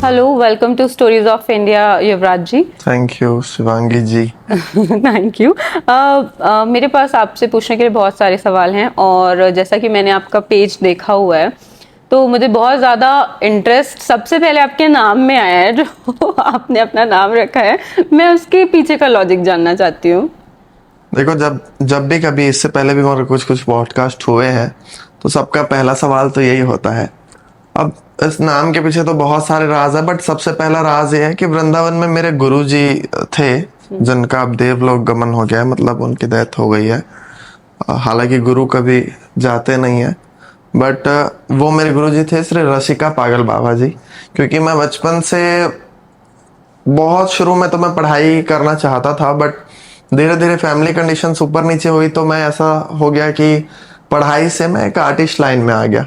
Hello, welcome to stories of India Yuvraj ji. Thank you Shivangi ji. Thank you. मेरे पास आपसे पूछने के लिए बहुत सारे सवाल हैं और जैसा कि मैंने आपका पेज देखा हुआ है तो मुझे बहुत ज़्यादा इंटरेस्ट सबसे पहले आपके नाम में आया है, जो आपने अपना नाम रखा है। मैं उसके पीछे का लॉजिक जानना चाहती हूँ। देखो, जब जब भी कभी इससे पहले भी और कुछ कुछ पॉडकास्ट हुए हैं तो सबका पहला सवाल तो यही होता है। अब इस नाम के पीछे तो बहुत सारे राज है, बट सबसे पहला राज ये है कि वृंदावन में मेरे गुरु जी थे जिनका अब देवलोक गमन हो गया है, मतलब उनकी डेथ हो गई है। हालांकि गुरु कभी जाते नहीं है, बट वो मेरे गुरु जी थे श्री रसिका पागल बाबा जी। क्योंकि मैं बचपन से बहुत शुरू में तो मैं पढ़ाई करना चाहता था, बट धीरे धीरे फैमिली कंडीशंस ऊपर नीचे हुई तो मैं ऐसा हो गया कि पढ़ाई से मैं एक आर्टिस्ट लाइन में आ गया।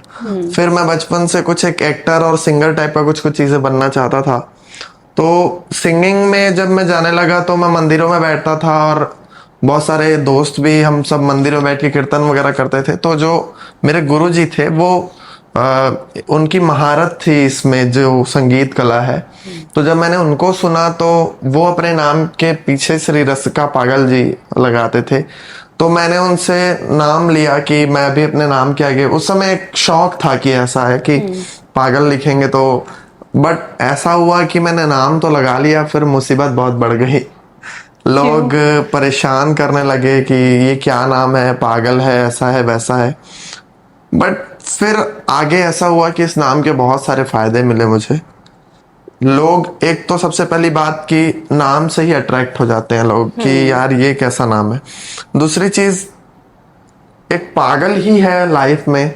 फिर मैं बचपन से कुछ एक एक्टर और सिंगर टाइप का कुछ कुछ चीजें बनना चाहता था। तो सिंगिंग में जब मैं जाने लगा तो मैं मंदिरों में बैठता था और बहुत सारे दोस्त भी, हम सब मंदिरों में बैठ के कीर्तन वगैरह करते थे। तो जो मेरे गुरु जी थे वो उनकी महारत थी इसमें, जो संगीत कला है। तो जब मैंने उनको सुना तो वो अपने नाम के पीछे श्री रसिका पागल जी लगाते थे। तो मैंने उनसे नाम लिया कि मैं भी अपने नाम के आगे, उस समय एक शौक था कि ऐसा है कि पागल लिखेंगे तो, बट ऐसा हुआ कि मैंने नाम तो लगा लिया, फिर मुसीबत बहुत बढ़ गई। लोग परेशान करने लगे कि ये क्या नाम है, पागल है, ऐसा है वैसा है। बट फिर आगे ऐसा हुआ कि इस नाम के बहुत सारे फायदे मिले मुझे। लोग, एक तो सबसे पहली बात कि नाम से ही अट्रैक्ट हो जाते हैं लोग कि यार ये कैसा नाम है। दूसरी चीज, एक पागल ही है लाइफ में।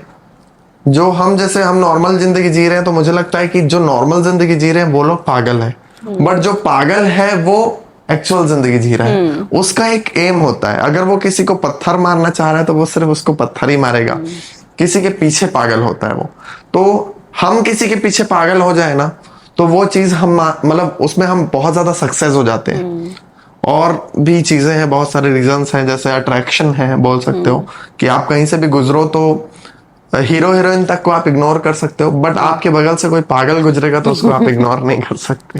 जो हम, जैसे हम नॉर्मल जिंदगी जी रहे हैं तो मुझे लगता है कि जो नॉर्मल जिंदगी जी रहे हैं वो लोग पागल हैं, बट जो पागल है वो एक्चुअल जिंदगी जी रहा है। उसका एक एम होता है, अगर वो किसी को पत्थर मारना चाह रहा है तो वो सिर्फ उसको पत्थर ही मारेगा। किसी के पीछे पागल होता है वो। तो हम किसी के पीछे पागल हो जाए ना तो वो चीज हम, मतलब उसमें हम बहुत ज्यादा सक्सेस हो जाते हैं। और भी चीजें हैं, बहुत सारे रीजंस हैं, जैसे अट्रैक्शन है, बोल सकते हो कि आप कहीं से भी गुजरो तो हीरो हीरोइन तक को आप इग्नोर कर सकते हो, बट आपके बगल से कोई पागल गुजरेगा तो उसको आप इग्नोर नहीं कर सकते।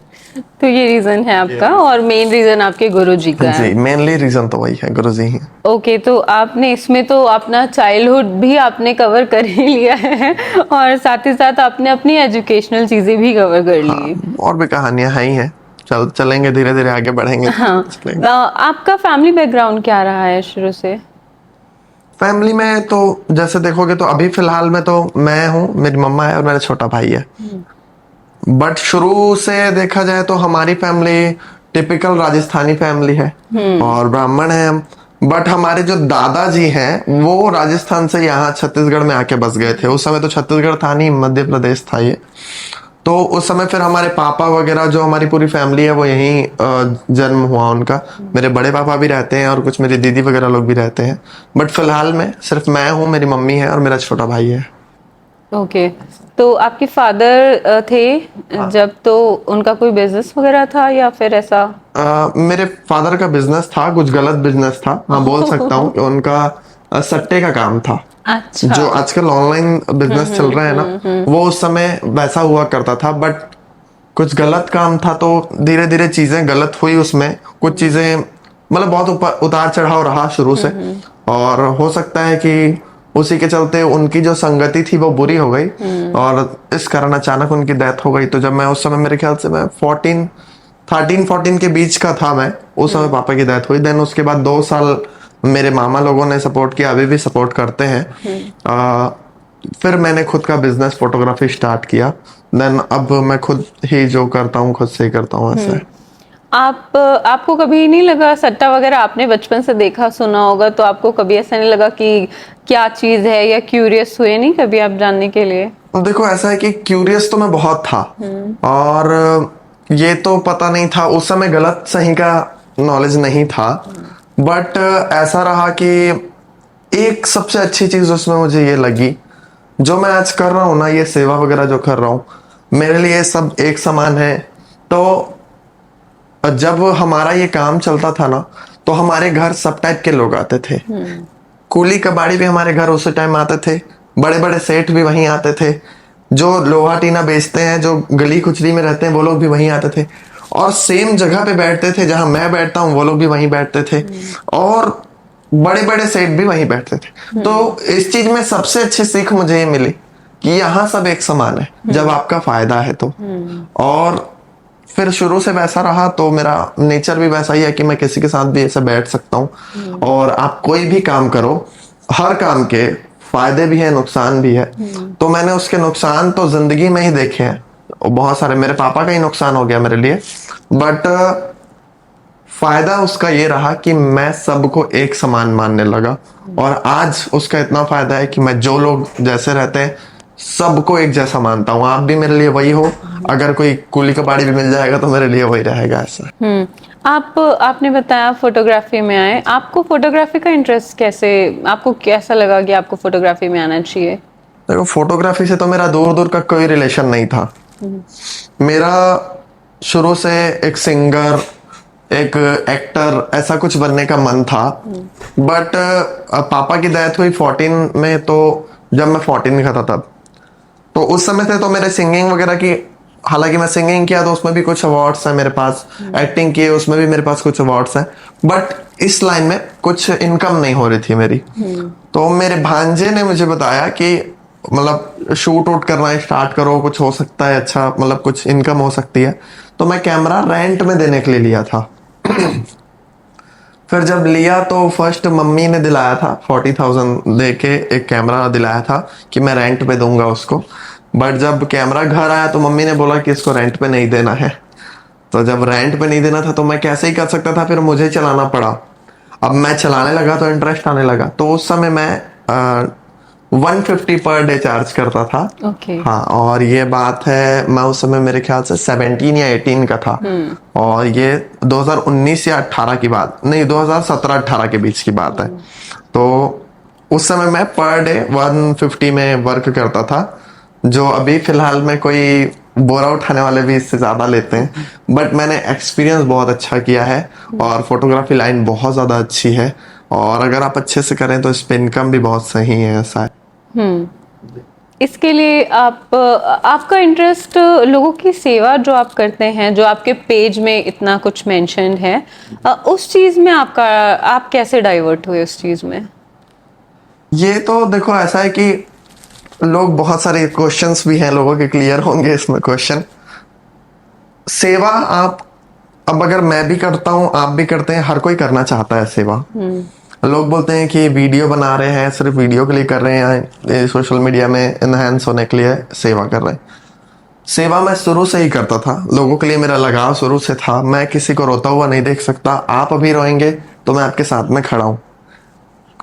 तो ये रीजन है आपका और मेन रीजन आपके गुरु जी का है। जी, मेनली रीजन तो वही है, गुरु जी ही। ओके, तो आपने इसमें तो अपना चाइल्डहुड भी आपने कवर कर ही लिया है और साथ ही साथ आपने अपनी एजुकेशनल चीजें भी कवर कर ली। और भी कहानियां है ही हैं, चलेंगे धीरे धीरे आगे बढ़ेंगे। हाँ। आपका फैमिली बैकग्राउंड क्या रहा है शुरू से? फैमिली में तो जैसे देखोगे तो अभी फिलहाल में तो मैं हूँ, मेरी मम्मा है और मेरा छोटा भाई है। बट शुरू से देखा जाए तो हमारी फैमिली टिपिकल राजस्थानी फैमिली है और ब्राह्मण है हम। बट हमारे जो दादाजी हैं वो राजस्थान से यहाँ छत्तीसगढ़ में आके बस गए थे। उस समय तो छत्तीसगढ़ था नहीं, मध्य प्रदेश था ये। तो उस समय फिर हमारे पापा वगैरह, जो हमारी पूरी फैमिली है, वो यहीं जन्म हुआ उनका। मेरे बड़े पापा भी रहते हैं और कुछ मेरी दीदी वगैरह लोग भी रहते हैं। बट फिलहाल में सिर्फ मैं हूँ, मेरी मम्मी है और मेरा छोटा भाई है। ओके, तो आपके फादर थे जब, तो उनका कोई बिजनेस वगैरह था या फिर ऐसा? मेरे फादर का बिजनेस था, कुछ गलत बिजनेस था, हाँ बोल सकता हूँ कि उनका सट्टे का काम था। अच्छा। जो आजकल ऑनलाइन बिजनेस चल रहा है ना, वो उस समय वैसा हुआ करता था। बट कुछ गलत काम था तो धीरे धीरे चीजें गलत हुई उसमें। कुछ चीजें, मतलब बहुत उतार चढ़ाव रहा शुरू से, और हो सकता है कि उसी के चलते उनकी जो संगति थी वो बुरी हो गई और इस कारण अचानक उनकी डेथ हो गई। तो जब मैं उस समय, मेरे ख्याल से मैं 14 के बीच का था मैं, उस समय पापा की डेथ हुई। देन उसके बाद 2 साल मेरे मामा लोगों ने सपोर्ट किया, अभी भी सपोर्ट करते हैं। फिर मैंने खुद का बिजनेस फोटोग्राफी स्टार्ट किया। देन अब मैं खुद ही जो करता हूँ खुद से ही करता हूँ, ऐसा है। आपको कभी नहीं लगा, सट्टा वगैरह आपने बचपन से देखा सुना होगा, तो आपको कभी ऐसा नहीं लगा कि क्या चीज है, या क्यूरियस हुए नहीं कभी आप जानने के लिए? देखो, ऐसा है कि क्यूरियस तो मैं बहुत था और ये तो पता नहीं था उस समय, गलत सही का नॉलेज नहीं था। बट ऐसा रहा कि एक सबसे अच्छी चीज उसमें मुझे ये लगी, जो मैं आज कर रहा हूँ ना, ये सेवा वगैरह जो कर रहा हूँ, मेरे लिए सब एक समान है। तो जब हमारा ये काम चलता था ना तो हमारे घर सब टाइप के लोग आते थे। कूली कबाड़ी भी हमारे घर उसी टाइम आते थे, बड़े बड़े सेठ भी वहीं आते थे। जो लोहा टीना बेचते हैं, जो गली कुचली में रहते हैं, वो लोग भी वहीं आते थे और सेम जगह पे बैठते थे जहां मैं बैठता हूँ, वो लोग भी वहीं बैठते थे और बड़े बड़े सेठ भी वहीं बैठते थे। तो इस चीज में सबसे अच्छी सीख मुझे ये मिली कि यहाँ सब एक समान है जब आपका फायदा है तो। और फिर शुरू से वैसा रहा, तो मेरा नेचर भी वैसा ही है कि मैं किसी के साथ भी ऐसे बैठ सकता हूँ। और आप कोई भी काम करो, हर काम के फायदे भी है, नुकसान भी है। तो मैंने उसके नुकसान तो जिंदगी में ही देखे हैं, और बहुत सारे। मेरे पापा का ही नुकसान हो गया मेरे लिए, बट फायदा उसका ये रहा कि मैं सबको एक समान मानने लगा। और आज उसका इतना फायदा है कि मैं जो लोग जैसे रहते हैं सबको एक जैसा मानता हूँ। आप भी मेरे लिए वही हो, अगर कोई कूली कबाड़ी भी मिल जाएगा तो मेरे लिए वही रहेगा ऐसा। आपने बताया फोटोग्राफी में आए, आपको फोटोग्राफी का इंटरेस्ट कैसे, आपको कैसा लगा कि आपको फोटोग्राफी में आना चाहिए? देखो, फोटोग्राफी से तो मेरा दूर दूर का कोई रिलेशन नहीं था। मेरा शुरू से एक सिंगर, एक एक्टर, ऐसा कुछ बनने का मन था। बट पापा की डेथ हुई 14 में, तो जब मैं 14 का था तब, तो उस समय से तो मेरे सिंगिंग वगैरह की, हालांकि मैं सिंगिंग किया तो उसमें भी कुछ अवार्ड्स हैं मेरे पास, एक्टिंग की उसमें भी मेरे पास कुछ अवार्ड्स हैं, बट इस लाइन में कुछ इनकम नहीं हो रही थी मेरी। तो मेरे भांजे ने मुझे बताया कि मतलब शूट वूट करना स्टार्ट करो, कुछ हो सकता है अच्छा, मतलब कुछ इनकम हो सकती है। तो मैं कैमरा रेंट में देने के लिए लिया था। फिर जब लिया तो फर्स्ट मम्मी ने दिलाया था, 40,000 दे के एक कैमरा दिलाया था कि मैं रेंट पे दूंगा उसको। बट जब कैमरा घर आया तो मम्मी ने बोला कि इसको रेंट पे नहीं देना है। तो जब रेंट पे नहीं देना था तो मैं कैसे ही कर सकता था, फिर मुझे चलाना पड़ा। अब मैं चलाने लगा तो इंटरेस्ट आने लगा। तो उस समय मैं 150 पर डे चार्ज करता था। ओके। हाँ, और ये बात है, मैं उस समय मेरे ख्याल से 17 या 18 का था। और ये 2019 या 18 की बात नहीं, 2017-18 के बीच की बात है। तो उस समय मैं पर डे 150 में वर्क करता था, जो अभी फिलहाल में कोई बोरा उठाने वाले भी इससे ज्यादा लेते हैं। बट मैंने एक्सपीरियंस बहुत अच्छा किया है और फोटोग्राफी लाइन बहुत ज्यादा अच्छी है, और अगर आप अच्छे से करें तो इस पे इनकम भी बहुत सही है, ऐसा है। इसके लिए आपका इंटरेस्ट लोगों की सेवा जो आप करते हैं, जो आपके पेज में इतना कुछ मेंशन्ड है, उस चीज में आप कैसे डाइवर्ट हुए उस चीज में? ये तो देखो ऐसा है कि लोग, बहुत सारे क्वेश्चंस भी हैं लोगों के, क्लियर होंगे इसमें क्वेश्चन। सेवा आप, अब अगर मैं भी करता हूँ, आप भी करते हैं, हर कोई करना चाहता है सेवा। लोग बोलते हैं कि वीडियो बना रहे हैं, सिर्फ वीडियो के लिए कर रहे हैं, सोशल मीडिया में एनहांस होने के लिए सेवा कर रहे हैं। सेवा मैं शुरू से ही करता था, लोगों के लिए मेरा लगाव शुरू से था। मैं किसी को रोता हुआ नहीं देख सकता। आप अभी रोएंगे तो मैं आपके साथ में खड़ा हूँ।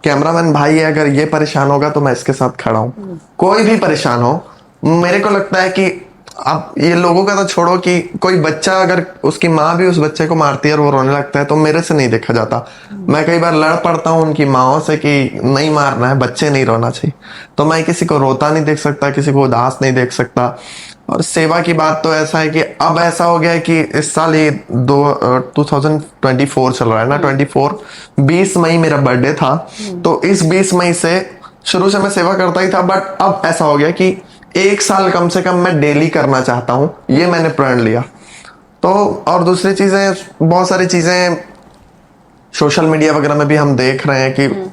कैमरामैन भाई है, अगर ये परेशान होगा तो मैं इसके साथ खड़ा हूँ। कोई भी परेशान हो, मेरे को लगता है कि अब ये लोगों का तो छोड़ो, कि कोई बच्चा अगर उसकी माँ भी उस बच्चे को मारती है और वो रोने लगता है तो मेरे से नहीं देखा जाता। मैं कई बार लड़ पड़ता हूँ उनकी माओ से कि नहीं मारना है, बच्चे नहीं रोना चाहिए। तो मैं किसी को रोता नहीं देख सकता, किसी को उदास नहीं देख सकता। और सेवा की बात तो ऐसा है कि अब ऐसा हो गया है कि इस साल ये 2024 चल रहा है ना, 24 20 मई मेरा बर्थडे था। तो इस 20 मई से शुरू से मैं सेवा करता ही था, बट अब ऐसा हो गया कि 1 साल कम से कम मैं डेली करना चाहता हूँ, ये मैंने प्रण लिया। तो और दूसरी चीजें, बहुत सारी चीजें सोशल मीडिया वगैरह में भी हम देख रहे हैं कि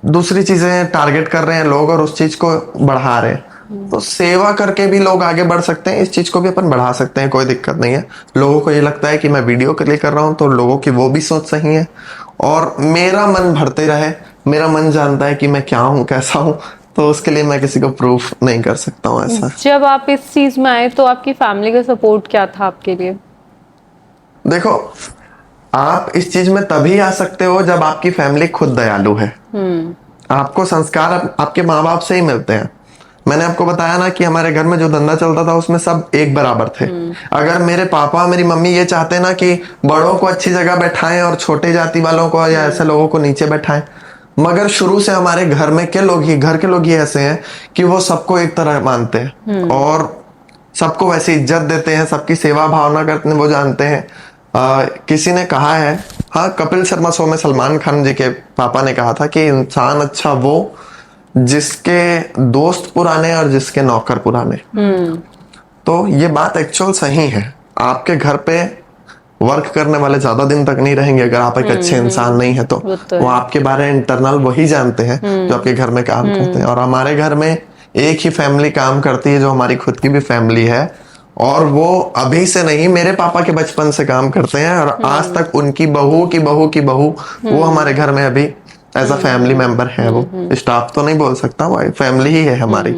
दूसरी चीजें टारगेट कर रहे हैं लोग और उस चीज को बढ़ा रहे हैं। तो सेवा करके भी लोग आगे बढ़ सकते हैं, इस चीज को भी अपन बढ़ा सकते हैं, कोई दिक्कत नहीं है। लोगों को ये लगता है कि मैं वीडियो के लिए कर रहा हूँ, तो लोगों की वो भी सोच सही है। और मेरा मन भरते रहे, मेरा मन जानता है कि मैं क्या हूँ, कैसा हूँ, तो उसके लिए मैं किसी को प्रूफ नहीं कर सकता हूँ ऐसा। जब आप इस चीज में आए तो आपकी फैमिली का सपोर्ट क्या था आपके लिए? देखो, आप इस चीज में तभी आ सकते हो जब आपकी फैमिली खुद दयालु है। आपको संस्कार आपके माँ बाप से ही मिलते हैं। मैंने आपको बताया ना कि हमारे घर में जो धंधा चलता था उसमें सब एक बराबर थे। अगर मेरे पापा मेरी मम्मी ये चाहते ना कि बड़ों को अच्छी जगह बैठाएं और छोटे जाति वालों को या ऐसे लोगों को नीचे बैठाएं, मगर शुरू से हमारे घर में के लोग ही, घर के लोग ही ऐसे हैं कि वो सबको एक तरह मानते हैं और सबको वैसे इज्जत देते हैं, सबकी सेवा भावना करते हैं, वो जानते हैं। किसी ने कहा है, हाँ, कपिल शर्मा शो में सलमान खान जी के पापा ने कहा था कि इंसान अच्छा वो जिसके दोस्त पुराने और जिसके नौकर पुराने। तो ये बात एक्चुअल सही है। आपके घर पे वर्क करने वाले ज्यादा दिन तक नहीं रहेंगे अगर आप एक अच्छे इंसान नहीं है तो। वो तो वो है। आपके बारे में इंटरनल वही जानते हैं जो आपके घर में काम करते हैं। और हमारे घर में एक ही फैमिली काम करती है जो हमारी खुद की भी फैमिली है, और वो अभी से नहीं, मेरे पापा के बचपन से काम करते हैं, और आज तक उनकी बहू की बहू की बहू वो हमारे घर में अभी एज अ फैमिली मेंबर है। वो स्टाफ तो नहीं बोल सकता, वो फैमिली ही है हमारी।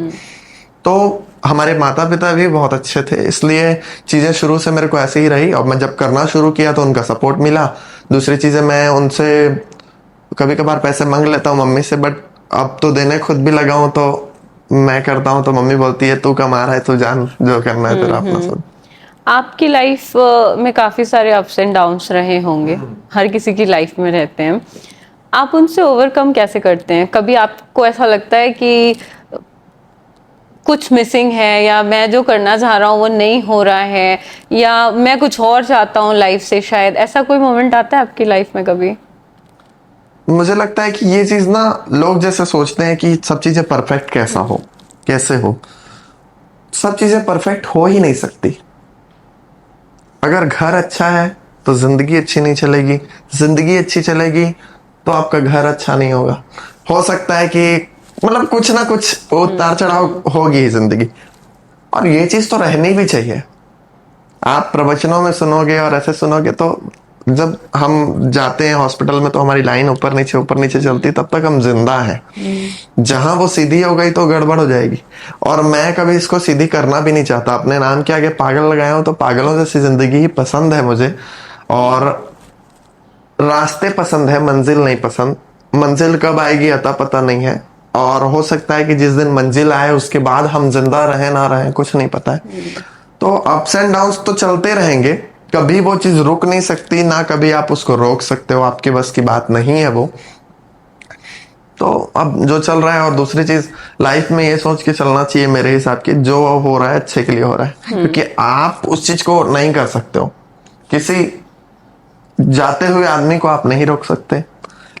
तो हमारे माता पिता भी बहुत अच्छे थे, इसलिए चीजें शुरू से मेरे को ऐसे ही रही। और मैं जब करना शुरू किया तो उनका सपोर्ट मिला। दूसरी चीजें, मैं उनसे कभी कभार पैसे मांग लेता हूँ मम्मी से, बट अब तो देने खुद भी लगा हूँ, तो मैं करता हूँ तो मम्मी बोलती है तू कमा रहा है, तू जान, जो करना है तेरा अपना सुन। आपकी लाइफ में काफी सारे अप्स एंड डाउन्स रहे होंगे, हर किसी की लाइफ में रहते हैं। आप उनसे ओवरकम कैसे करते हैं? कभी आपको ऐसा लगता है कि कुछ मिसिंग है, या मैं जो करना चाह रहा हूँ वो नहीं हो रहा है, या मैं कुछ और चाहता हूँ लाइफ से, शायद ऐसा कोई मोमेंट आता है आपकी लाइफ में कभी? मुझे लगता है कि ये चीज ना, लोग जैसे सोचते हैं कि सब चीजें परफेक्ट कैसा हो, कैसे हो। सब चीजें परफेक्ट हो ही नहीं सकती। अगर घर अच्छा है तो जिंदगी अच्छी नहीं चलेगी, जिंदगी अच्छी चलेगी तो आपका घर अच्छा नहीं होगा। हो सकता है कि मतलब कुछ ना कुछ उतार चढ़ाव होगी ही जिंदगी, और ये चीज तो रहनी भी चाहिए। आप प्रवचनों में सुनोगे और ऐसे सुनोगे तो जब हम जाते हैं हॉस्पिटल में तो हमारी लाइन ऊपर नीचे चलती, तब तक हम जिंदा हैं। जहां वो सीधी हो गई तो गड़बड़ हो जाएगी। और मैं कभी इसको सीधी करना भी नहीं चाहता। अपने नाम के आगे पागल लगाया हूं तो पागलों जैसी जिंदगी ही पसंद है मुझे। और रास्ते पसंद है, मंजिल नहीं पसंद। मंजिल कब आएगी अता पता नहीं है, और हो सकता है कि जिस दिन मंजिल आए उसके बाद हम जिंदा रहे ना रहे, कुछ नहीं पता है। तो अप्स एंड डाउन्स तो चलते रहेंगे, कभी वो चीज रुक नहीं सकती, ना कभी आप उसको रोक सकते हो, आपके बस की बात नहीं है वो। तो अब जो चल रहा है, और दूसरी चीज लाइफ में ये सोच के चलना चाहिए मेरे हिसाब की, जो हो रहा है अच्छे के लिए हो रहा है, क्योंकि आप उस चीज को नहीं कर सकते हो। किसी जाते हुए आदमी को आप नहीं रोक सकते।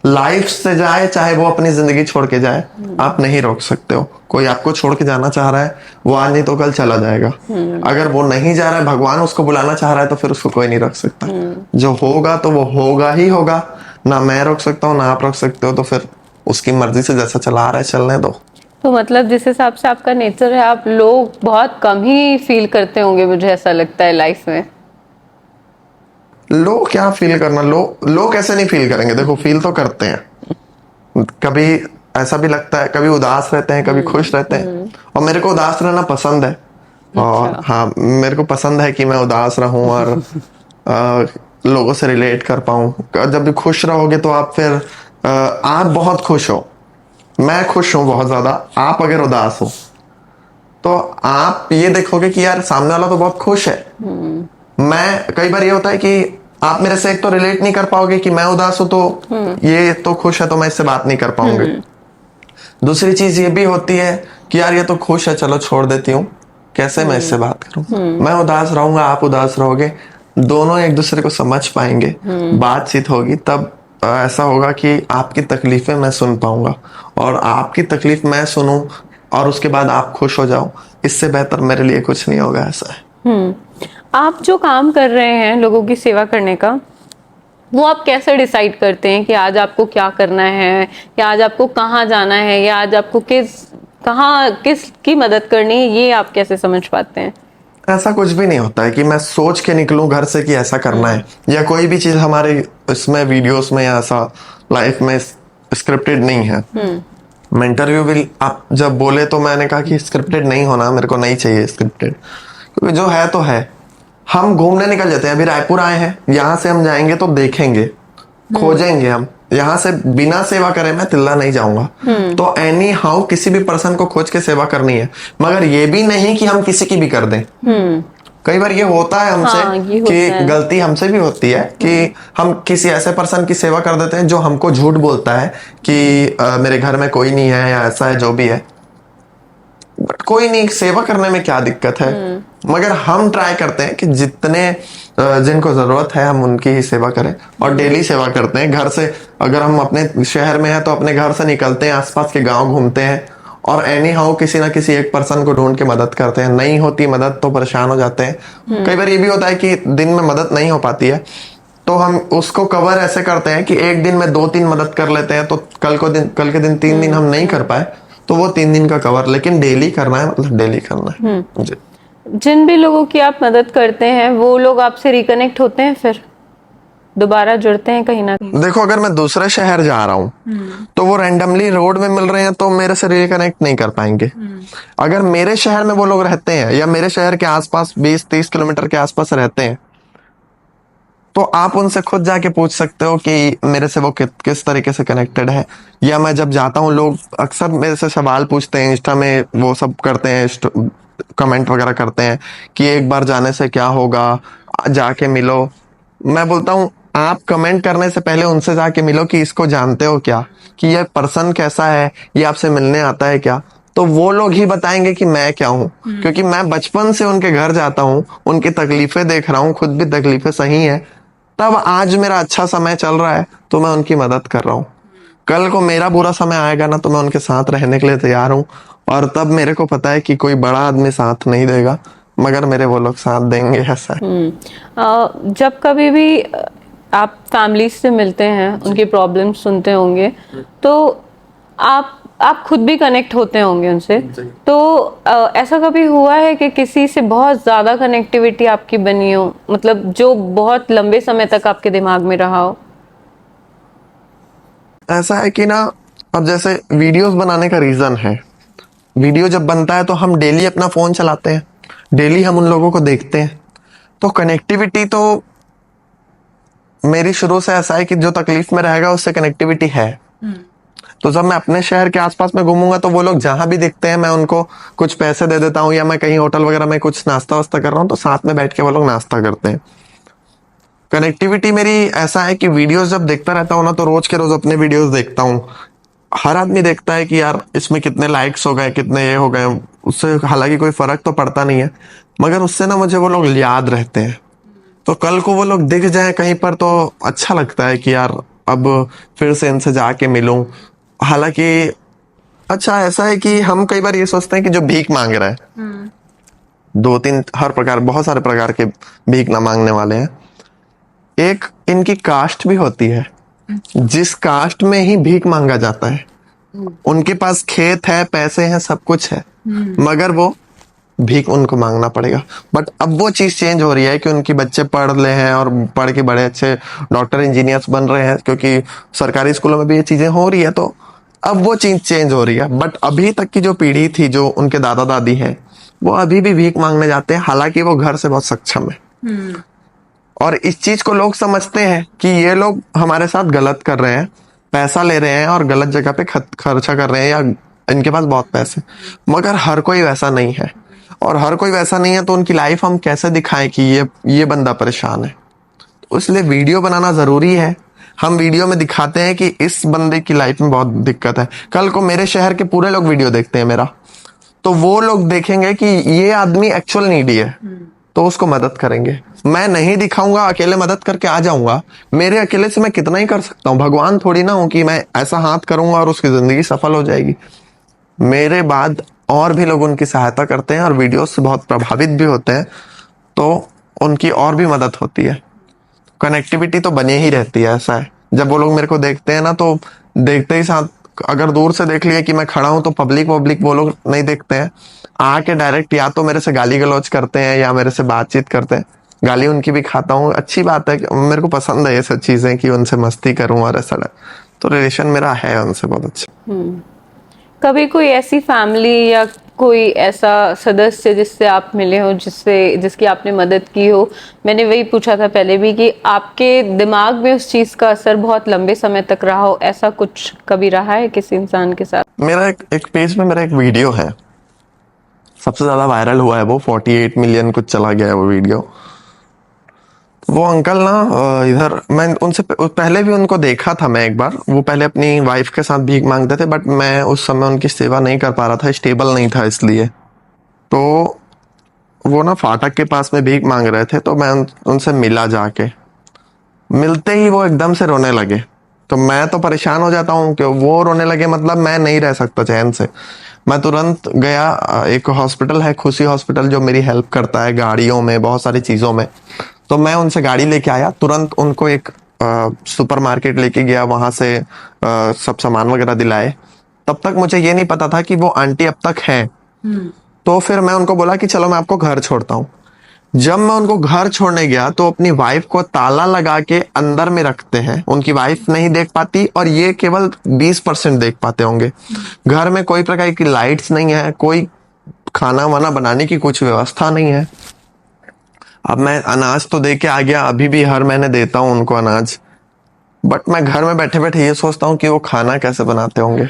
लाइफ से जाए चाहे वो अपनी जिंदगी छोड़ के जाए, आप नहीं रोक सकते हो। कोई आपको छोड़ के जाना चाह रहा है, वो आज नहीं तो कल चला जाएगा। अगर वो नहीं जा रहा है, भगवान उसको बुलाना चाह रहा है, तो फिर उसको कोई नहीं रोक सकता। जो होगा तो वो होगा ही होगा, ना मैं रोक सकता हूँ ना आप रोक सकते हो। तो फिर उसकी मर्जी से जैसा चला रहा है चलने दो। तो मतलब जिस हिसाब से आपका नेचर है, आप लोग बहुत कम ही फील करते होंगे, मुझे ऐसा लगता है लाइफ में। लोग क्या फील करना, लोग कैसे नहीं फील करेंगे। देखो, फील तो करते हैं। कभी ऐसा भी लगता है, कभी उदास रहते हैं, कभी खुश रहते हैं। और मेरे को उदास रहना पसंद है। और हाँ, मेरे को पसंद है कि मैं उदास रहूं और लोगों से रिलेट कर पाऊं। जब भी खुश रहोगे तो आप फिर आप बहुत खुश हो, मैं खुश हूं बहुत ज्यादा। आप अगर उदास हो तो आप ये देखोगे कि यार सामने वाला तो बहुत खुश है। मैं कई बार ये होता है कि आप मेरे से एक तो रिलेट नहीं कर पाओगे कि मैं उदास हूं, तो ये तो खुश है तो मैं इससे बात नहीं कर पाऊंगी। दूसरी चीज ये भी होती है कि यार ये तो खुश है, चलो छोड़ देती हूँ, कैसे मैं इससे बात करूं। मैं उदास रहूंगा, आप उदास रहोगे, दोनों एक दूसरे को समझ पाएंगे, बातचीत होगी, तब ऐसा होगा कि आपकी तकलीफें मैं सुन पाऊंगा, और आपकी तकलीफ मैं सुनूं और उसके बाद आप खुश हो जाओ। इससे बेहतर मेरे लिए कुछ नहीं होगा। ऐसा है। आप जो काम कर रहे हैं लोगों की सेवा करने का, वो आप कैसे डिसाइड करते हैं कि आज आपको क्या करना है, या आज आपको कहाँ जाना है, या आज आपको किस की मदद करनी है, ये आप कैसे समझ पाते हैं? ऐसा कुछ भी नहीं होता है कि मैं सोच के निकलूं घर से कि ऐसा करना है, या कोई भी चीज हमारे इसमें वीडियोस में या ऐसा लाइफ में स्क्रिप्टेड नहीं है। मैं इंटरव्यू भी आप जब बोले तो मैंने कहा कि स्क्रिप्टेड नहीं होना, मेरे को नहीं चाहिए स्क्रिप्टेड, क्योंकि जो है तो है। हम घूमने निकल जाते हैं, अभी रायपुर आए हैं, यहाँ से हम जाएंगे तो देखेंगे, खोजेंगे। हम यहाँ से बिना सेवा करे मैं तिल्ला नहीं जाऊंगा। तो एनी हाउ किसी भी पर्सन को खोज के सेवा करनी है, मगर ये भी नहीं कि हम किसी की भी कर दें। कई बार ये होता है हमसे, हाँ, ये होता कि है। गलती हमसे भी होती है कि हम किसी ऐसे पर्सन की सेवा कर देते हैं जो हमको झूठ बोलता है कि मेरे घर में कोई नहीं है, या ऐसा है जो भी है। बट कोई नहीं, सेवा करने में क्या दिक्कत है। मगर हम ट्राई करते हैं कि जितने जिनको जरूरत है हम उनकी ही सेवा करें, और डेली सेवा करते हैं। घर से अगर हम अपने शहर में हैं तो अपने घर से निकलते हैं, आसपास के गांव घूमते हैं, और एनी हाउ किसी ना किसी एक पर्सन को ढूंढ के मदद करते हैं। नहीं होती मदद तो परेशान हो जाते हैं। कई बार ये भी होता है कि दिन में मदद नहीं हो पाती है, तो हम उसको कवर ऐसे करते हैं कि एक दिन में 2-3 मदद कर लेते हैं, तो कल के दिन 3 दिन हम नहीं कर पाए तो वो 3 दिन का कवर, लेकिन डेली करना है, मतलब डेली करना है जी। जिन भी लोगों की आप मदद करते हैं वो लोग आपसे रिकनेक्ट होते हैं, फिर दोबारा जुड़ते हैं कहीं ना कहीं? देखो, अगर मैं दूसरे शहर जा रहा हूँ तो वो रैंडमली रोड में मिल रहे हैं तो मेरे से रिकनेक्ट नहीं कर पाएंगे। अगर मेरे शहर में वो लोग रहते हैं या मेरे शहर के आसपास 20-30 किलोमीटर के आसपास रहते हैं, तो आप उनसे खुद जाके पूछ सकते हो कि मेरे से वो किस तरीके से कनेक्टेड है। या मैं जब जाता हूँ, लोग अक्सर मेरे से सवाल पूछते हैं, इंस्टा में वो सब करते हैं, कमेंट वगैरह करते हैं कि एक बार जाने से क्या होगा, जाके मिलो। मैं बोलता हूँ आप कमेंट करने से पहले उनसे जाके मिलो कि इसको जानते हो क्या, कि ये पर्सन कैसा है, ये आपसे मिलने आता है क्या। तो वो लोग ही बताएंगे कि मैं क्या हूँ, क्योंकि मैं बचपन से उनके घर जाता हूँ, उनकी तकलीफें देख रहा हूँ, खुद भी तकलीफें सही है, तब आज मेरा अच्छा समय चल रहा है तो मैं उनकी मदद कर रहा हूँ। कल को मेरा बुरा समय आएगा ना, तो मैं उनके साथ रहने के लिए तैयार हूँ। और तब मेरे को पता है कि कोई बड़ा आदमी साथ नहीं देगा, मगर मेरे वो लोग साथ देंगे, ऐसा है। जब कभी भी आप फैमिली से मिलते हैं, उनकी प्रॉब्लम सुनते होंगे, तो आप खुद भी कनेक्ट होते होंगे उनसे, तो ऐसा कभी हुआ है कि किसी से बहुत ज्यादा कनेक्टिविटी आपकी बनी हो, मतलब जो बहुत लंबे समय तक आपके दिमाग में रहा हो? ऐसा है कि ना, अब जैसे वीडियोस बनाने का रीजन है, वीडियो जब बनता है तो हम डेली अपना फोन चलाते हैं, डेली हम उन लोगों को देखते हैं, तो कनेक्टिविटी तो मेरी शुरू से ऐसा है कि जो तकलीफ में रहेगा उससे कनेक्टिविटी है। तो जब मैं अपने शहर के आसपास में घूमूंगा तो वो लोग जहां भी दिखते हैं मैं उनको कुछ पैसे दे देता हूँ, या मैं कहीं होटल वगैरह में कुछ नाश्ता वास्ता कर रहा हूँ तो साथ में बैठ के वो लोग नाश्ता करते हैं। कनेक्टिविटी मेरी ऐसा है कि वीडियोस जब देखता रहता हूँ ना, तो रोज के रोज अपने वीडियोस देखता हूँ। हर आदमी देखता है कि यार इसमें कितने लाइक्स हो गए, कितने ये हो गए, उससे हालांकि कोई फर्क तो पड़ता नहीं है, मगर उससे ना मुझे वो लोग याद रहते हैं। तो कल को वो लोग दिख जाए कहीं पर तो अच्छा लगता है कि यार अब फिर से इनसे जाके मिलूं। हालांकि अच्छा ऐसा है कि हम कई बार ये सोचते हैं कि जो भीख मांग रहा है, 2-3 हर प्रकार, बहुत सारे प्रकार के भीख ना मांगने वाले हैं। एक इनकी कास्ट भी होती है, जिस कास्ट में ही भीख मांगा जाता है, उनके पास खेत है, पैसे हैं, सब कुछ है, मगर वो भीख उनको मांगना पड़ेगा। बट अब वो चीज चेंज हो रही है कि उनके बच्चे पढ़ ले हैं और पढ़ के बड़े अच्छे डॉक्टर इंजीनियर्स बन रहे हैं, क्योंकि सरकारी स्कूलों में भी ये चीजें हो रही है, तो अब वो चीज चेंज हो रही है। बट अभी तक की जो पीढ़ी थी, जो उनके दादा दादी हैं, वो अभी भी भीख मांगने जाते हैं, हालांकि वो घर से बहुत सक्षम है। और इस चीज को लोग समझते हैं कि ये लोग हमारे साथ गलत कर रहे हैं, पैसा ले रहे हैं और गलत जगह पे खर्चा कर रहे हैं, या इनके पास बहुत पैसे। मगर हर कोई वैसा नहीं है, और हर कोई वैसा नहीं है तो उनकी लाइफ हम कैसे दिखाएं कि ये बंदा परेशान है। तो इसलिए वीडियो बनाना जरूरी है। हम वीडियो में दिखाते हैं कि इस बंदे की लाइफ में बहुत दिक्कत है, कल को मेरे शहर के पूरे लोग वीडियो देखते हैं मेरा, तो वो लोग देखेंगे कि ये आदमी एक्चुअल नीडी है, तो उसको मदद करेंगे। मैं नहीं दिखाऊंगा, अकेले मदद करके आ जाऊंगा, मेरे अकेले से मैं कितना ही कर सकता हूँ, भगवान थोड़ी ना हूं कि मैं ऐसा हाथ करूंगा और उसकी जिंदगी सफल हो जाएगी। मेरे बाद और भी लोग उनकी सहायता करते हैं और वीडियो से बहुत प्रभावित भी होते हैं, तो उनकी और भी मदद होती है। कनेक्टिविटी तो बनी ही रहती है। ऐसा है, जब वो लोग मेरे को देखते हैं ना, तो देखते ही साथ, अगर दूर से देख लिया कि मैं खड़ा हूं तो पब्लिक वो लोग नहीं देखते हैं, आके डायरेक्ट या तो मेरे से गाली गलौज करते हैं या मेरे से बातचीत करते हैं। गाली उनकी भी खाता हूँ, अच्छी बात है, मेरे को पसंद है ये सब चीजें कि उनसे मस्ती करूं और ऐसा। तो रिलेशन मेरा है उनसे बहुत अच्छा। कभी कोई ऐसी फैमिली या कोई ऐसा सदस्य जिससे आप मिले हो, जिसकी आपने मदद की हो? मैंने वही पूछा था पहले भी कि आपके दिमाग में उस चीज का असर बहुत लंबे समय तक रहा हो, ऐसा कुछ कभी रहा है किसी इंसान के साथ? मेरा एक पेज में मेरा एक वीडियो है, सबसे ज्यादा वायरल हुआ है वो, 48 मिलियन कुछ चला गया है वो वीडियो। वो अंकल ना इधर, मैं उनसे पहले भी उनको देखा था मैं एक बार, वो पहले अपनी वाइफ के साथ भीख मांगते थे, बट मैं उस समय उनकी सेवा नहीं कर पा रहा था, स्टेबल नहीं था इसलिए। तो वो ना फाटक के पास में भीख मांग रहे थे, तो मैं उनसे मिला जाके। मिलते ही वो एकदम से रोने लगे। तो मैं तो परेशान हो जाता हूँ कि वो रोने लगे, मतलब मैं नहीं रह सकता चैन से। मैं तुरंत गया, एक हॉस्पिटल है खुशी हॉस्पिटल जो मेरी हेल्प करता है गाड़ियों में, बहुत सारी चीज़ों में। तो मैं उनसे गाड़ी लेके आया, तुरंत उनको एक सुपरमार्केट लेके गया, वहां से सब सामान वगैरह दिलाए। तब तक मुझे ये नहीं पता था कि वो आंटी अब तक है। तो फिर मैं उनको बोला कि चलो मैं आपको घर छोड़ता हूँ। जब मैं उनको घर छोड़ने गया तो अपनी वाइफ को ताला लगा के अंदर में रखते हैं, उनकी वाइफ नहीं देख पाती और ये केवल 20% देख पाते होंगे। घर में कोई प्रकार की लाइट्स नहीं है, कोई खाना वाना बनाने की कुछ व्यवस्था नहीं है। अब मैं अनाज तो दे के आ गया, अभी भी हर महीने देता हूँ उनको अनाज, बट मैं घर में बैठे बैठे ये सोचता हूँ कि वो खाना कैसे बनाते होंगे।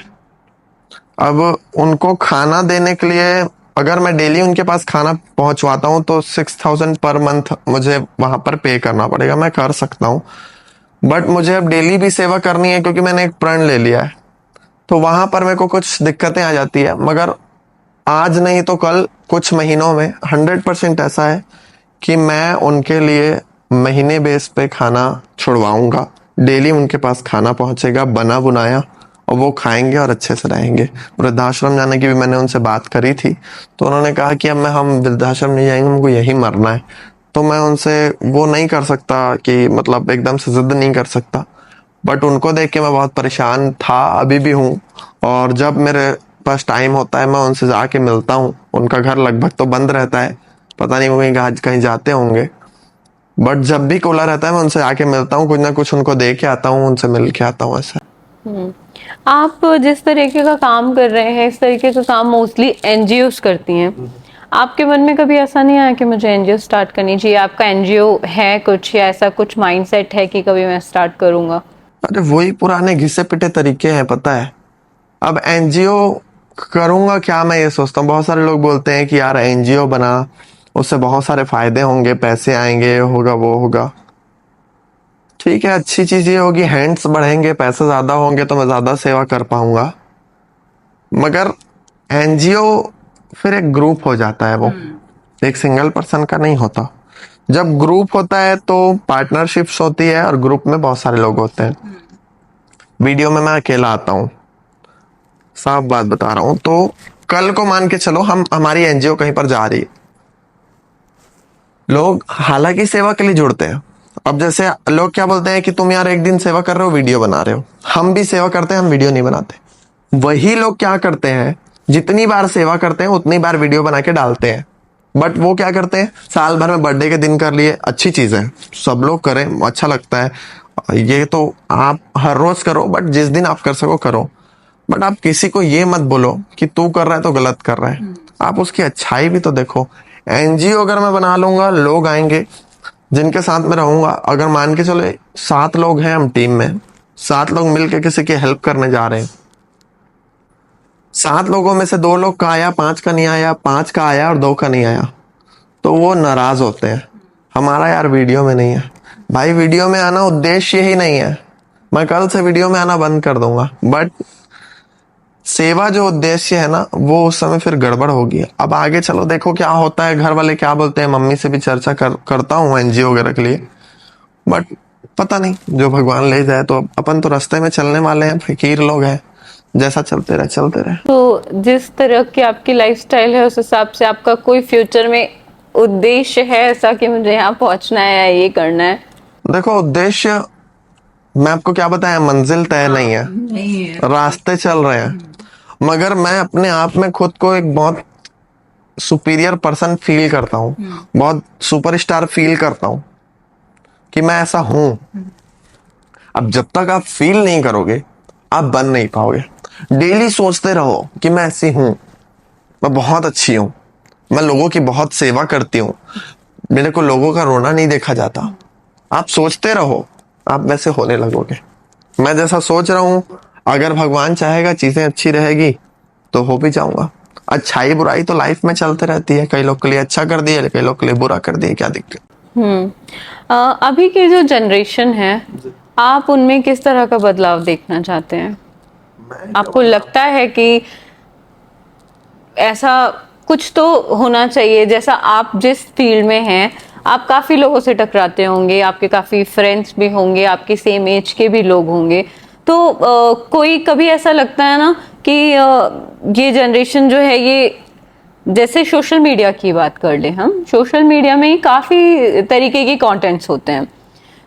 अब उनको खाना देने के लिए अगर मैं डेली उनके पास खाना पहुंचवाता हूँ तो 6,000 पर मंथ मुझे वहां पर पे करना पड़ेगा। मैं कर सकता हूँ, बट मुझे अब डेली भी सेवा करनी है क्योंकि मैंने एक प्रण ले लिया है। तो वहां पर मेरे को कुछ दिक्कतें आ जाती है, मगर आज नहीं तो कल कुछ महीनों में 100% ऐसा है कि मैं उनके लिए महीने बेस पे खाना छुड़वाऊंगा। डेली उनके पास खाना पहुंचेगा बना बुनाया, और वो खाएंगे और अच्छे से रहेंगे। वृद्धाश्रम जाने की भी मैंने उनसे बात करी थी, तो उन्होंने कहा कि अब हम वृद्धाश्रम नहीं जाएंगे, हमको यही मरना है। तो मैं उनसे वो नहीं कर सकता कि मतलब एकदम से जिद नहीं कर सकता, बट उनको देख के मैं बहुत परेशान था, अभी भी हूँ। और जब मेरे पास टाइम होता है मैं उनसे जाके मिलता हूँ। उनका घर लगभग तो बंद रहता है, पता नहीं वो कहीं कहीं जाते होंगे, बट जब भी खुला रहता है मैं उनसे आके मिलता हूँ, कुछ ना कुछ उनको दे के आता हूँ, उनसे मिल के आता हूँ ऐसा। आप जिस तरीके का काम कर रहे हैं, इस तरीके का काम मोस्टली एनजीओस करती हैं। आपके मन में कभी ऐसा नहीं आया कि मुझे एनजीओ स्टार्ट करनी चाहिए? आपका एनजीओ है कुछ, या ऐसा कुछ माइंडसेट है कि कभी मैं स्टार्ट करूंगा? अरे वही पुराने घिसे पिटे तरीके हैं, पता है। अब एनजीओ करूंगा क्या, मैं ये सोचता हूँ। बहुत सारे लोग बोलते हैं कि यार एनजीओ बना, उससे बहुत सारे फायदे होंगे, पैसे आएंगे, होगा वो होगा। ठीक है, अच्छी चीज ये होगी, हैंड्स बढ़ेंगे, पैसे ज्यादा होंगे तो मैं ज्यादा सेवा कर पाऊंगा। मगर एनजीओ फिर एक ग्रुप हो जाता है, वो एक सिंगल पर्सन का नहीं होता। जब ग्रुप होता है तो पार्टनरशिप्स होती है और ग्रुप में बहुत सारे लोग होते हैं। वीडियो में मैं अकेला आता हूँ, साफ बात बता रहा हूँ। तो कल को मान के चलो हमारी एनजीओ कहीं पर जा रही है, लोग हालांकि सेवा के लिए जुड़ते हैं। अब जैसे लोग क्या बोलते हैं कि तुम यार एक दिन सेवा कर रहे हो, वीडियो बना रहे हो। हम भी सेवा करते हैं, हम वीडियो नहीं बनाते। वही लोग क्या करते हैं, जितनी बार सेवा करते हैं उतनी बार वीडियो बना के डालते हैं। बट वो क्या करते हैं, साल भर में बर्थडे के दिन कर लिए, अच्छी चीज है, सब लोग करें, अच्छा लगता है। ये तो आप हर रोज करो, बट जिस दिन आप कर सको करो। बट आप किसी को ये मत बोलो कि तू कर रहा है तो गलत कर रहा है। आप उसकी अच्छाई भी तो देखो। एनजीओ अगर मैं बना लूंगा, लोग आएंगे जिनके साथ में रहूंगा। अगर मान के चलो 7 लोग हैं हम टीम में, 7 लोग मिलके किसी की हेल्प करने जा रहे हैं। 7 लोगों में से 2 लोग का आया, 5 का नहीं आया, 5 का आया और 2 का नहीं आया, तो वो नाराज होते हैं। हमारा यार वीडियो में नहीं है। भाई वीडियो में आना उद्देश्य ही नहीं है। मैं कल से वीडियो में आना बंद कर दूंगा, बट सेवा जो उद्देश्य है ना, वो उस समय फिर गड़बड़ होगी। अब आगे चलो देखो क्या होता है, घर वाले क्या बोलते हैं। मम्मी से भी चर्चा करता हूँ एनजीओ वगैरह के लिए, बट पता नहीं, जो भगवान ले जाए। तो अपन तो रास्ते में चलने वाले हैं, फकीर लोग हैं, जैसा चलते रहे चलते रहे। तो जिस तरह की आपकी लाइफस्टाइल है, उस हिसाब से आपका कोई फ्यूचर में उद्देश्य है ऐसा कि मुझे यहाँ पहुंचना है या ये करना है? देखो उद्देश्य मैं आपको क्या बताया, मंजिल तय नहीं है, रास्ते चल रहे हैं। मगर मैं अपने आप में खुद को एक बहुत सुपीरियर पर्सन फील करता हूँ, बहुत सुपरस्टार फील करता हूँ कि मैं ऐसा हूं। अब जब तक आप फील नहीं करोगे, आप बन नहीं पाओगे। डेली सोचते रहो कि मैं ऐसी हूं, मैं बहुत अच्छी हूं, मैं लोगों की बहुत सेवा करती हूँ, मेरे को लोगों का रोना नहीं देखा जाता। आप सोचते रहो, आप वैसे होने लगोगे। मैं जैसा सोच रहा हूं, अगर भगवान चाहेगा चीजें अच्छी रहेगी तो हो भी जाऊंगा। अच्छाई बुराई तो लाइफ में चलते रहती है, कई लोग के लिए अच्छा कर दिया, कई लोग के लिए बुरा कर दिया, क्या दिक्कत। अभी की जो जनरेशन है, आप उनमें किस तरह का बदलाव देखना चाहते हैं? आपको लगता है कि ऐसा कुछ तो होना चाहिए। जैसा आप जिस फील्ड में हैं, आप काफी लोगों से टकराते होंगे, आपके काफी फ्रेंड्स भी होंगे, आपके सेम एज के भी लोग होंगे। तो कोई कभी ऐसा लगता है ना कि ये जनरेशन जो है, ये जैसे सोशल मीडिया की बात कर ले, हम सोशल मीडिया में ही काफी तरीके के कंटेंट्स होते हैं।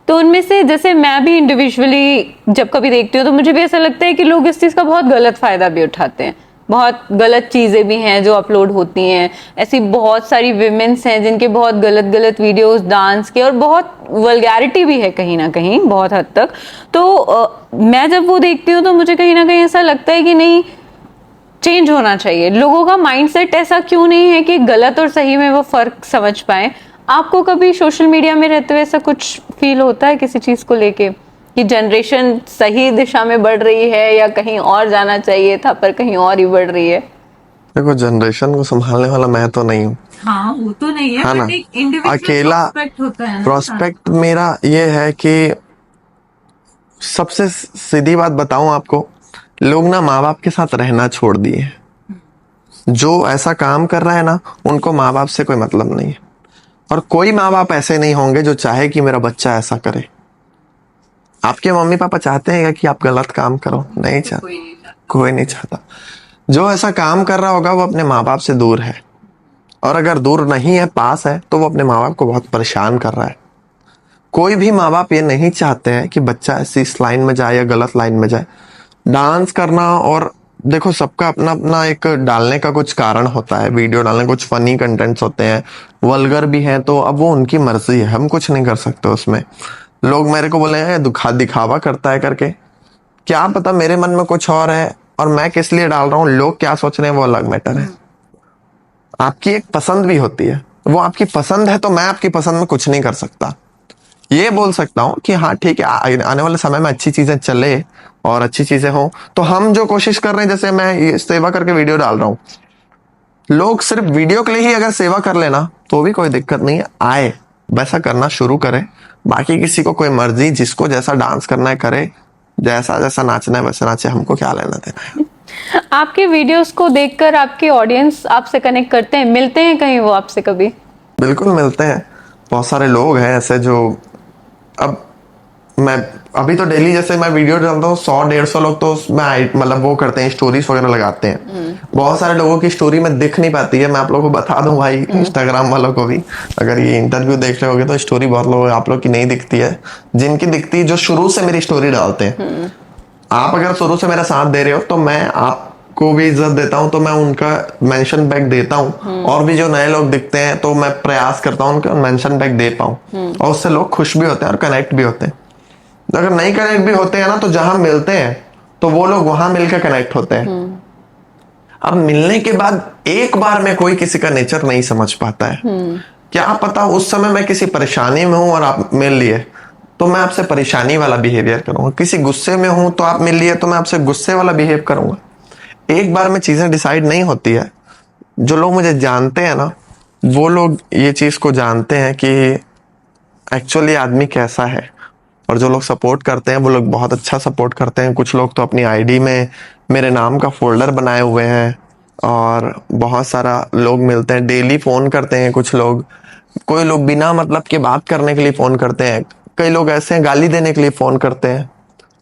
तो उनमें से जैसे मैं भी इंडिविजुअली जब कभी देखती हूँ तो मुझे भी ऐसा लगता है कि लोग इस चीज का बहुत गलत फायदा भी उठाते हैं। बहुत गलत चीजें भी हैं जो अपलोड होती हैं। ऐसी बहुत सारी विमेन्स हैं जिनके बहुत गलत गलत वीडियोस डांस के, और बहुत वल्गैरिटी भी है कहीं ना कहीं, बहुत हद तक। तो मैं जब वो देखती हूँ तो मुझे कहीं ना कहीं ऐसा लगता है कि नहीं, चेंज होना चाहिए। लोगों का माइंडसेट ऐसा क्यों नहीं है कि गलत और सही में वो फर्क समझ पाए। आपको कभी सोशल मीडिया में रहते हुए ऐसा कुछ फील होता है किसी चीज को लेके कि जनरेशन सही दिशा में बढ़ रही है या कहीं और जाना चाहिए था पर कहीं और ही बढ़ रही है? देखो, जनरेशन को संभालने वाला मैं तो नहीं हूँ, हाँ, वो तो नहीं है, है ना। बट एक इंडिविजुअल अकेला प्रोस्पेक्ट होता है ना। प्रोस्पेक्ट मेरा ये है कि सबसे सीधी बात बताऊं आपको, लोग ना माँ बाप के साथ रहना छोड़ दिए हैं। जो ऐसा काम कर रहा है ना, उनको माँ बाप से कोई मतलब नहीं है। और कोई माँ बाप ऐसे नहीं होंगे जो चाहे कि मेरा बच्चा ऐसा करे। आपके मम्मी पापा चाहते हैं कि आप गलत काम करो? नहीं चाहते, कोई नहीं चाहता। जो ऐसा काम कर रहा होगा वो अपने माँ बाप से दूर है, और अगर दूर नहीं है, पास है, तो वो अपने माँ बाप को बहुत परेशान कर रहा है। कोई भी माँ बाप ये नहीं चाहते हैं कि बच्चा ऐसी इस लाइन में जाए या गलत लाइन में जाए। डांस करना, और देखो सबका अपना अपना एक डालने का कुछ कारण होता है, वीडियो डालने कुछ फनी कंटेंट्स होते हैं, वल्गर भी हैं, तो अब वो उनकी मर्जी है, हम कुछ नहीं कर सकते उसमें। लोग मेरे को बोले हैं दिखावा करता है करके, क्या पता मेरे मन में कुछ और है और मैं किस लिए डाल रहा हूँ, लोग क्या सोच रहे हैं वो अलग मैटर है। आपकी एक पसंद भी होती है, वो आपकी पसंद है, तो मैं आपकी पसंद में कुछ नहीं कर सकता। ये बोल सकता हूँ कि हाँ ठीक है, आने वाले समय में अच्छी चीजें चले और अच्छी चीजें हो, तो हम जो कोशिश कर रहे हैं, जैसे मैं ये सेवा करके वीडियो डाल रहा हूँ, लोग सिर्फ वीडियो के लिए ही अगर सेवा कर लेना तो भी कोई दिक्कत नहीं है, आए वैसा करना शुरू करें। बाकी किसी को कोई मर्जी, जिसको जैसा डांस करना है करे, जैसा जैसा नाचना है वैसा नाचे, हमको क्या लेना देना है। आपके वीडियोस को देखकर आपके ऑडियंस आपसे कनेक्ट करते हैं, मिलते हैं कहीं वो आपसे कभी? बिल्कुल मिलते हैं। बहुत सारे लोग हैं ऐसे जो, अब मैं अभी तो डेली जैसे मैं वीडियो डालता हूँ, 100-150 लोग तो उसमें मतलब वो करते हैं, स्टोरीज वगैरह लगाते हैं। बहुत सारे लोगों की स्टोरी में दिख नहीं पाती है। मैं आप लोगों को बता दूं भाई, इंस्टाग्राम वालों को भी, अगर ये इंटरव्यू देख रहे होगे तो स्टोरी बहुत लोग आप लोग की नहीं दिखती है। जिनकी दिखती है, जो शुरू से मेरी स्टोरी डालते हैं। आप अगर शुरू से मेरा साथ दे रहे हो तो मैं आपको भी इज्जत देता हूँ, तो मैं उनका मेंशन बैक देता हूँ। और भी जो नए लोग दिखते हैं तो मैं प्रयास करता हूँ उनका मेंशन बैक दे पाऊँ, और उससे लोग खुश भी होते हैं और कनेक्ट भी होते हैं। अगर नहीं कनेक्ट भी होते हैं ना, तो जहां मिलते हैं तो वो लोग वहां मिलकर कनेक्ट होते हैं। अब मिलने के बाद एक बार में कोई किसी का नेचर नहीं समझ पाता है। क्या पता उस समय मैं किसी परेशानी में हूं और आप मिल लिए तो मैं आपसे परेशानी वाला बिहेवियर करूंगा, किसी गुस्से में हूं तो आप मिल लिए तो मैं आपसे गुस्से वाला बिहेव करूंगा। एक बार में चीजें डिसाइड नहीं होती है। जो लोग मुझे जानते हैं ना, वो लोग ये चीज को जानते हैं कि एक्चुअली आदमी कैसा है। और जो लोग सपोर्ट करते हैं वो लोग बहुत अच्छा सपोर्ट करते हैं। कुछ लोग तो अपनी आईडी में मेरे नाम का फोल्डर बनाए हुए हैं, और बहुत सारा लोग मिलते हैं, डेली फोन करते हैं। कुछ लोग, कोई लोग बिना मतलब के बात करने के लिए फोन करते हैं। कई लोग ऐसे हैं गाली देने के लिए फोन करते हैं।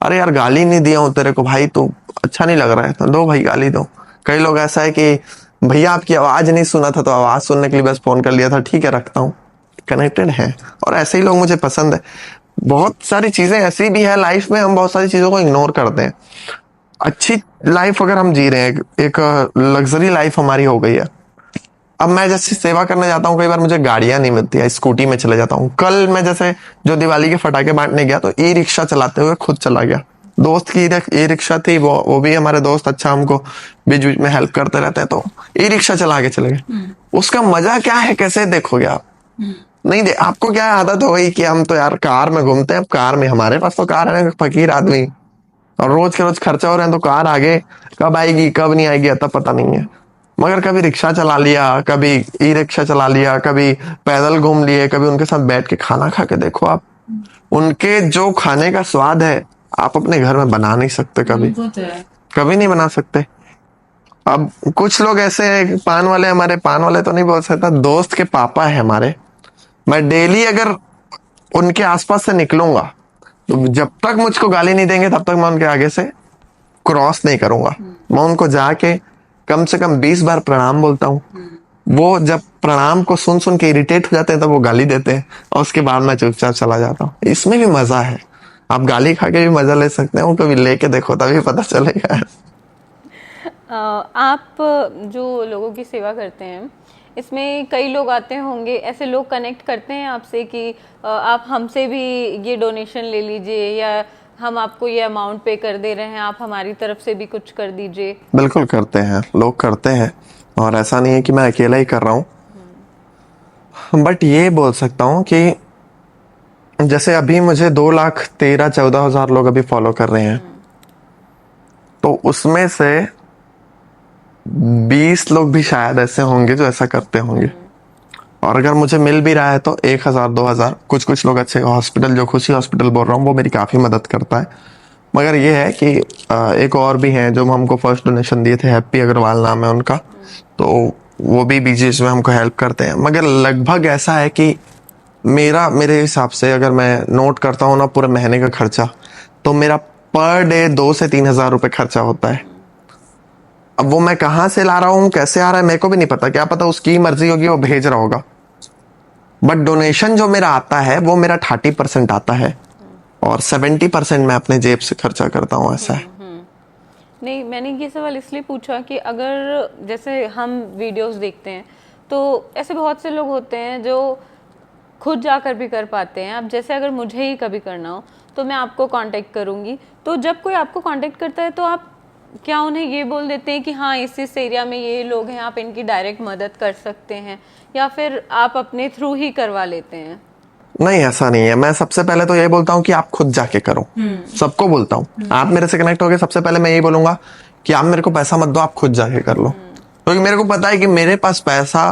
अरे यार गाली नहीं दिया हूं तेरे को भाई, तो अच्छा नहीं लग रहा है तो दो भाई गाली दो। कई लोग ऐसा है कि भैया आपकी आवाज नहीं सुना था तो आवाज सुनने के लिए बस फोन कर लिया था, ठीक है रखता हूँ। कनेक्टेड है, और ऐसे ही लोग मुझे पसंद है। बहुत सारी चीजें ऐसी भी है लाइफ में, हम बहुत सारी चीजों को इग्नोर करते हैं। अच्छी लाइफ अगर हम जी रहे हैं, एक लग्जरी लाइफ हमारी हो गई है। अब मैं जैसे सेवा करने जाता हूँ, कई बार मुझे गाड़ियां नहीं मिलती है, स्कूटी में चले जाता हूँ। कल मैं जैसे जो दिवाली के फटाके बांटने गया तो ई रिक्शा चलाते हुए खुद चला गया। दोस्त की ई रिक्शा थी, वो भी हमारे दोस्त, अच्छा हमको बीच बीच में हेल्प करते रहते हैं, तो ई रिक्शा चला के चले गए। उसका मजा क्या है, कैसे देखोगे आप? नहीं दे, आपको क्या आदत हो गई कि हम तो यार कार में घूमते हैं। कार में, हमारे पास तो कार है, फकीर आदमी, और रोज के रोज खर्चा हो रहे हैं, तो कार आगे कब आएगी कब नहीं आएगी अतः पता नहीं है। मगर कभी रिक्शा चला लिया, कभी ई रिक्शा चला लिया, कभी पैदल घूम लिए, कभी उनके साथ बैठ के खाना खा के देखो आप। उनके जो खाने का स्वाद है आप अपने घर में बना नहीं सकते, कभी कभी नहीं बना सकते। अब कुछ लोग ऐसे हैं, पान वाले, हमारे पान वाले तो नहीं बोल सकता, दोस्त के पापा है हमारे, मैं डेली अगर उनके आसपास से निकलूंगा तो जब तक मुझको गाली नहीं देंगे तब तक मैं उनके आगे से क्रॉस नहीं करूंगा। मैं उनको जाके कम से कम 20 बार प्रणाम बोलता हूँ। वो जब प्रणाम को सुन सुन के इरिटेट हो जाते हैं तब वो गाली देते हैं और उसके बाद मैं चुपचाप चला जाता हूँ। इसमें भी मजा है, आप गाली खा के भी मजा ले सकते हैं, वो कभी लेके देखो तभी पता चलेगा। आप जो लोगों की सेवा करते हैं इसमें कई लोग आते होंगे, ऐसे लोग कनेक्ट करते हैं आपसे कि आप हमसे भी ये डोनेशन ले लीजिए, या हम आपको ये अमाउंट पे कर दे रहे हैं, आप हमारी तरफ से भी कुछ कर दीजिए। बिल्कुल करते हैं, लोग करते हैं, और ऐसा नहीं है कि मैं अकेला ही कर रहा हूँ। बट ये बोल सकता हूँ कि जैसे अभी मुझे 2,13,14,000 लोग अभी फॉलो कर रहे हैं, तो उसमें से 20 लोग भी शायद ऐसे होंगे जो ऐसा करते होंगे। और अगर मुझे मिल भी रहा है तो 1,000 2,000, कुछ कुछ लोग अच्छे हॉस्पिटल, जो खुशी हॉस्पिटल बोल रहा हूँ, वो मेरी काफ़ी मदद करता है। मगर ये है कि एक और भी हैं जो हमको फर्स्ट डोनेशन दिए थे, हैप्पी अग्रवाल नाम है उनका, तो वो भी बीजेस में हमको हेल्प करते हैं। मगर लगभग ऐसा है कि मेरे हिसाब से अगर मैं नोट करता हूँ ना पूरे महीने का खर्चा, तो मेरा पर डे 2 से 3,000 रुपये खर्चा होता है। अब वो मैं कहाँ से ला रहा हूँ, कैसे आ रहा है, मेरे को भी नहीं पता, क्या पता उसकी मर्जी होगी, वो भेज रहा होगा। बट डोनेशन जो मेरा आता है वो मेरा 30% आता है और 70% मैं अपने जेब से खर्चा करता हूँ, ऐसा है। नहीं, मैंने ये सवाल इसलिए पूछा कि अगर जैसे हम वीडियोस देखते हैं तो ऐसे बहुत से लोग होते हैं जो खुद जाकर भी कर पाते हैं। अब जैसे अगर मुझे ही कभी करना हो तो मैं आपको कांटेक्ट करूंगी, तो जब कोई आपको कांटेक्ट करता है तो आप क्या उन्हें ये बोल देते हैं कि हाँ इस एरिया में ये लोग हैं, आप इनकी डायरेक्ट मदद कर सकते हैं, या फिर आप अपने थ्रू ही करवा लेते हैं? नहीं, ऐसा नहीं है। मैं सबसे पहले तो यही बोलता हूँ कि आप खुद जाके करो, सबको बोलता हूँ। आप मेरे से कनेक्ट हो गए, सबसे पहले मैं यही बोलूंगा कि आप मेरे को पैसा मत दो, आप खुद जाके कर लो। क्योंकि मेरे को पता है कि मेरे पास पैसा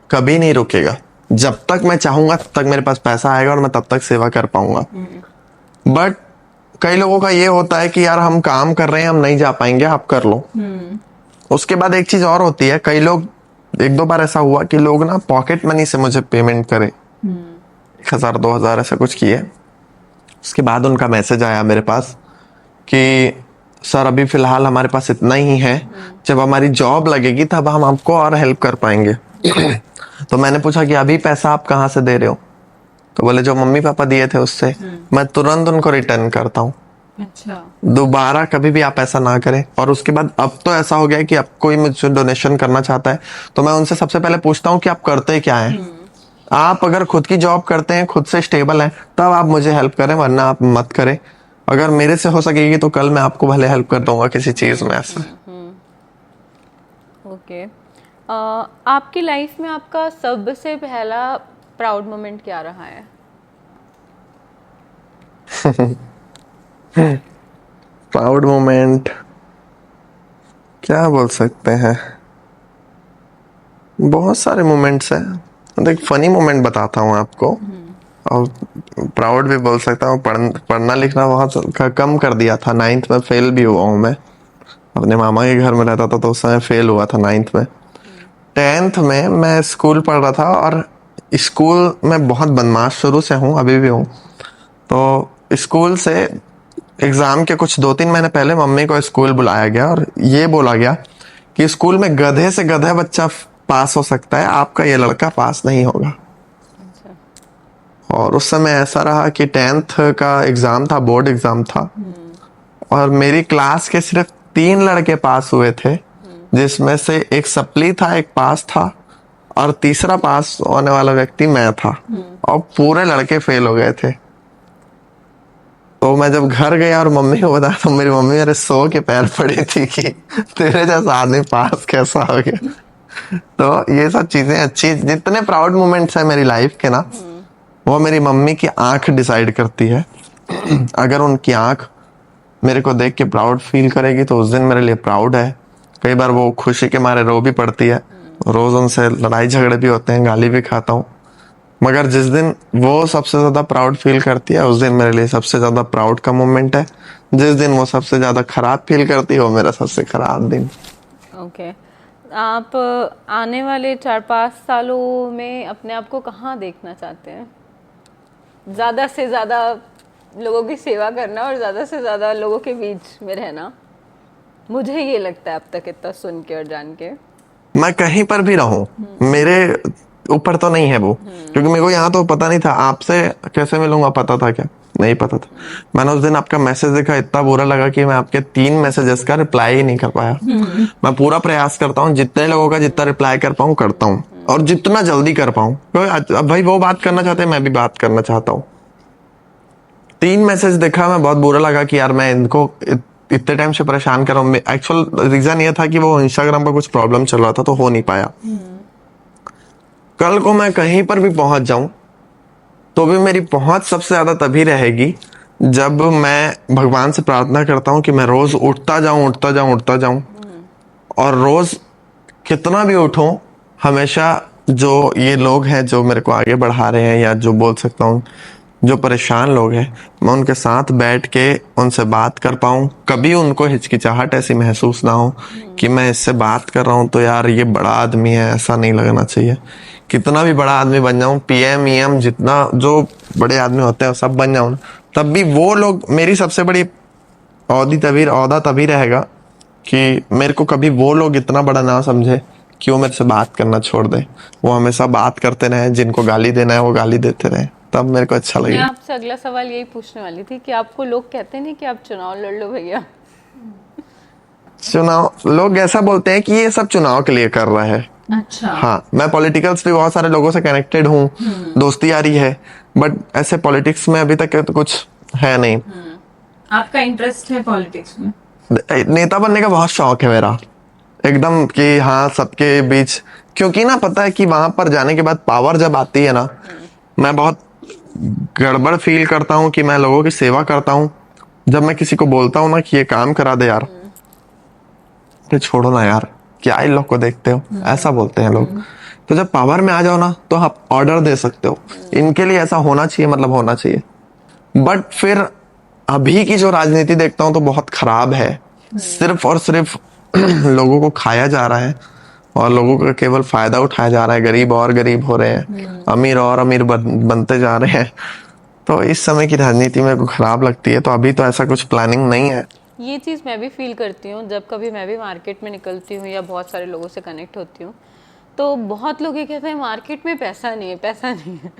कभी नहीं रुकेगा, जब तक मैं चाहूंगा तब तक मेरे पास पैसा आएगा और मैं तब तक सेवा कर पाऊंगा। बट कई लोगों का ये होता है कि यार हम काम कर रहे हैं, हम नहीं जा पाएंगे, आप कर लो। उसके बाद एक चीज और होती है, कई लोग, 1-2 बार ऐसा हुआ कि लोग ना पॉकेट मनी से मुझे पेमेंट करे, 1,000 2,000 ऐसा कुछ किए। उसके बाद उनका मैसेज आया मेरे पास कि सर अभी फिलहाल हमारे पास इतना ही है, जब हमारी जॉब लगेगी तब हम आपको और हेल्प कर पाएंगे। तो मैंने पूछा कि अभी पैसा आप कहाँ से दे रहे हो, तो बोले जो मम्मी पापा दिए थे उससे। मैं तुरंत उनको रिटर्न करता हूँ। अच्छा। दोबारा कभी भी आप ऐसा ना करें। और उसके बाद अब तो ऐसा हो गया है कि अब कोई मुझसे डोनेशन करना चाहता है तो मैं उनसे सबसे पहले पूछता हूँ कि आप करते क्या है। आप अगर खुद की जॉब करते हैं, खुद से स्टेबल हैं, तब आप मुझे हेल्प करें, वरना आप मत करें। अगर मेरे से हो सकेगी तो कल मैं आपको भले हेल्प कर दूंगा किसी चीज में, ऐसा। ओके। आपकी लाइफ में आपका सबसे पहला प्राउड मोमेंट क्या रहा है? प्राउड मोमेंट क्या बोल सकते हैं, बहुत सारे मोमेंट्स हैं। एक फनी मोमेंट बताता हूँ आपको, और प्राउड भी बोल सकता हूँ। पढ़ना लिखना बहुत कम कर दिया था, 9th में फेल भी हुआ हूँ मैं। अपने मामा के घर में रहता था तो उस समय फेल हुआ था 9th में। 10th में मैं स्कूल पढ़ रहा था, और स्कूल में बहुत बदमाश शुरू से हूँ, अभी भी हूँ। तो स्कूल से एग्जाम के कुछ 2-3 महीने पहले मम्मी को स्कूल बुलाया गया और ये बोला गया कि स्कूल में गधे से गधा बच्चा पास हो सकता है, आपका ये लड़का पास नहीं होगा। और उस समय ऐसा रहा कि 10th का एग्जाम था, बोर्ड एग्जाम था, और मेरी क्लास के सिर्फ 3 लड़के पास हुए थे, जिसमें से एक सप्ली था, एक पास था, और तीसरा पास होने वाला व्यक्ति मैं था, और पूरे लड़के फेल हो गए थे। तो मैं जब घर गया और मम्मी को बताया तो मेरी मम्मी मेरे सो के पैर पड़ी थी कि तेरे जैसा आदमी पास कैसा हो गया। तो ये सब चीजें अच्छी, जितने प्राउड मोमेंट्स है मेरी लाइफ के ना, वो मेरी मम्मी की आंख डिसाइड करती है। अगर उनकी आंख मेरे को देख के प्राउड फील करेगी तो उस दिन मेरे लिए प्राउड है। कई बार वो खुशी के मारे रो भी पड़ती है, रोज उनसे लड़ाई झगड़े भी होते हैं, गाली भी खाता हूँ। मगर जिस दिन वो सबसे ज्यादा प्राउड फील करती है उस दिन मेरे लिए सबसे ज्यादा प्राउड का मोमेंट है। जिस दिन वो सबसे ज्यादा खराब फील करती है वो मेरा सबसे खराब दिन। ओके। आप आने वाले 4-5 सालों में अपने आप को कहाँ देखना चाहते हैं? ज़्यादा से ज़्यादा लोगों की सेवा करना और ज़्यादा से ज़्यादा लोगों के बीच में रहना, मुझे ये लगता है अब तक इतना सुन के और जान के। मैं कहीं पर भी रहूं, मेरे ऊपर तो नहीं है वो, क्योंकि मेरे को यहाँ तो पता नहीं था। आपसे कैसे मिलूंगा पता था क्या? नहीं पता था। मैंने उस दिन आपका मैसेज देखा, इतना बुरा लगा कि मैं आपके 3 मैसेजेस का रिप्लाई ही नहीं कर पाया। मैं पूरा प्रयास करता हूँ जितने लोगों का जितना रिप्लाई कर पाऊँ करता हूँ, और जितना जल्दी कर पाऊँ, क्योंकि अब भाई वो बात करना चाहते हैं, मैं भी बात करना चाहता हूँ। 3 मैसेज देखा, मैं बहुत बुरा लगा कि यार मैं इनको इतने टाइम से परेशान कर रहा हूँ। एक्चुअल रीजन ये था कि वो इंस्टाग्राम पर कुछ प्रॉब्लम चल रहा था, तो हो नहीं पाया। कल को मैं कहीं पर भी पहुंच जाऊं तो भी मेरी पहुंच सबसे ज्यादा तभी रहेगी जब मैं भगवान से प्रार्थना करता हूं कि मैं रोज उठता जाऊं, उठता जाऊं, उठता जाऊं, और रोज कितना भी उठूं, हमेशा जो ये लोग हैं जो मेरे को आगे बढ़ा रहे हैं, या जो बोल सकता हूँ जो परेशान लोग हैं, मैं उनके साथ बैठ के उनसे बात कर पाऊं। कभी उनको हिचकिचाहट ऐसी महसूस ना हो कि मैं इससे बात कर रहा हूं तो यार ये बड़ा आदमी है, ऐसा नहीं लगना चाहिए। कितना भी बड़ा आदमी बन जाऊं, पीएम ईएम जितना जो बड़े आदमी होते हैं सब बन जाऊं, तब भी वो लोग मेरी सबसे बड़ी औदा तभी रहेगा कि मेरे को कभी वो लोग इतना बड़ा ना समझे कि वो मेरे से बात करना छोड़ दे। वो हमेशा बात करते रहे, जिनको गाली देना है वो गाली देते रहे, तब मेरे को अच्छा मैं लगेगा। आपसे अगला सवाल यही पूछने वाली थी कि आपको लोग कहते नहीं कि आप चुनाव लड़ लो भैया? चुनाव, लोग ऐसा बोलते हैं कि ये सब चुनाव के लिए कर रहा है। अच्छा। हाँ, मैं पॉलिटिकल्स भी बहुत सारे लोगों से कनेक्टेड हूँ, दोस्ती यारी है, बट ऐसे पॉलिटिक्स में अभी तक तो कुछ है नहीं। आपका इंटरेस्ट है पॉलिटिक्स में? नेता बनने का बहुत शौक है मेरा, एकदम कि हाँ सबके बीच, क्योंकि ना पता है कि वहां पर जाने के बाद पावर जब आती है ना, मैं बहुत गड़बड़ फील करता हूँ कि मैं लोगों की सेवा करता हूँ। जब मैं किसी को बोलता हूँ ना कि ये काम करा दे यार, तो छोड़ो ना यार, क्या इन लोग को देखते हो, ऐसा बोलते हैं लोग। तो जब पावर में आ जाओ ना तो आप ऑर्डर दे सकते हो, इनके लिए ऐसा होना चाहिए, मतलब होना चाहिए। बट फिर अभी की जो राजनीति देखता हूँ तो बहुत खराब है। सिर्फ और सिर्फ लोगों को खाया जा रहा है और लोगों का केवल फायदा उठाया जा रहा है। गरीब और गरीब हो रहे हैं, अमीर और अमीर बनते जा रहे हैं। तो इस समय की राजनीति मेरे को खराब लगती है, तो अभी तो ऐसा कुछ प्लानिंग नहीं है। ये चीज़ मैं भी फील करती हूँ जब कभी मैं भी मार्केट में निकलती हूँ या बहुत सारे लोगों से कनेक्ट होती हूँ, तो बहुत लोग ये कहते हैं मार्केट में पैसा नहीं है, पैसा नहीं है।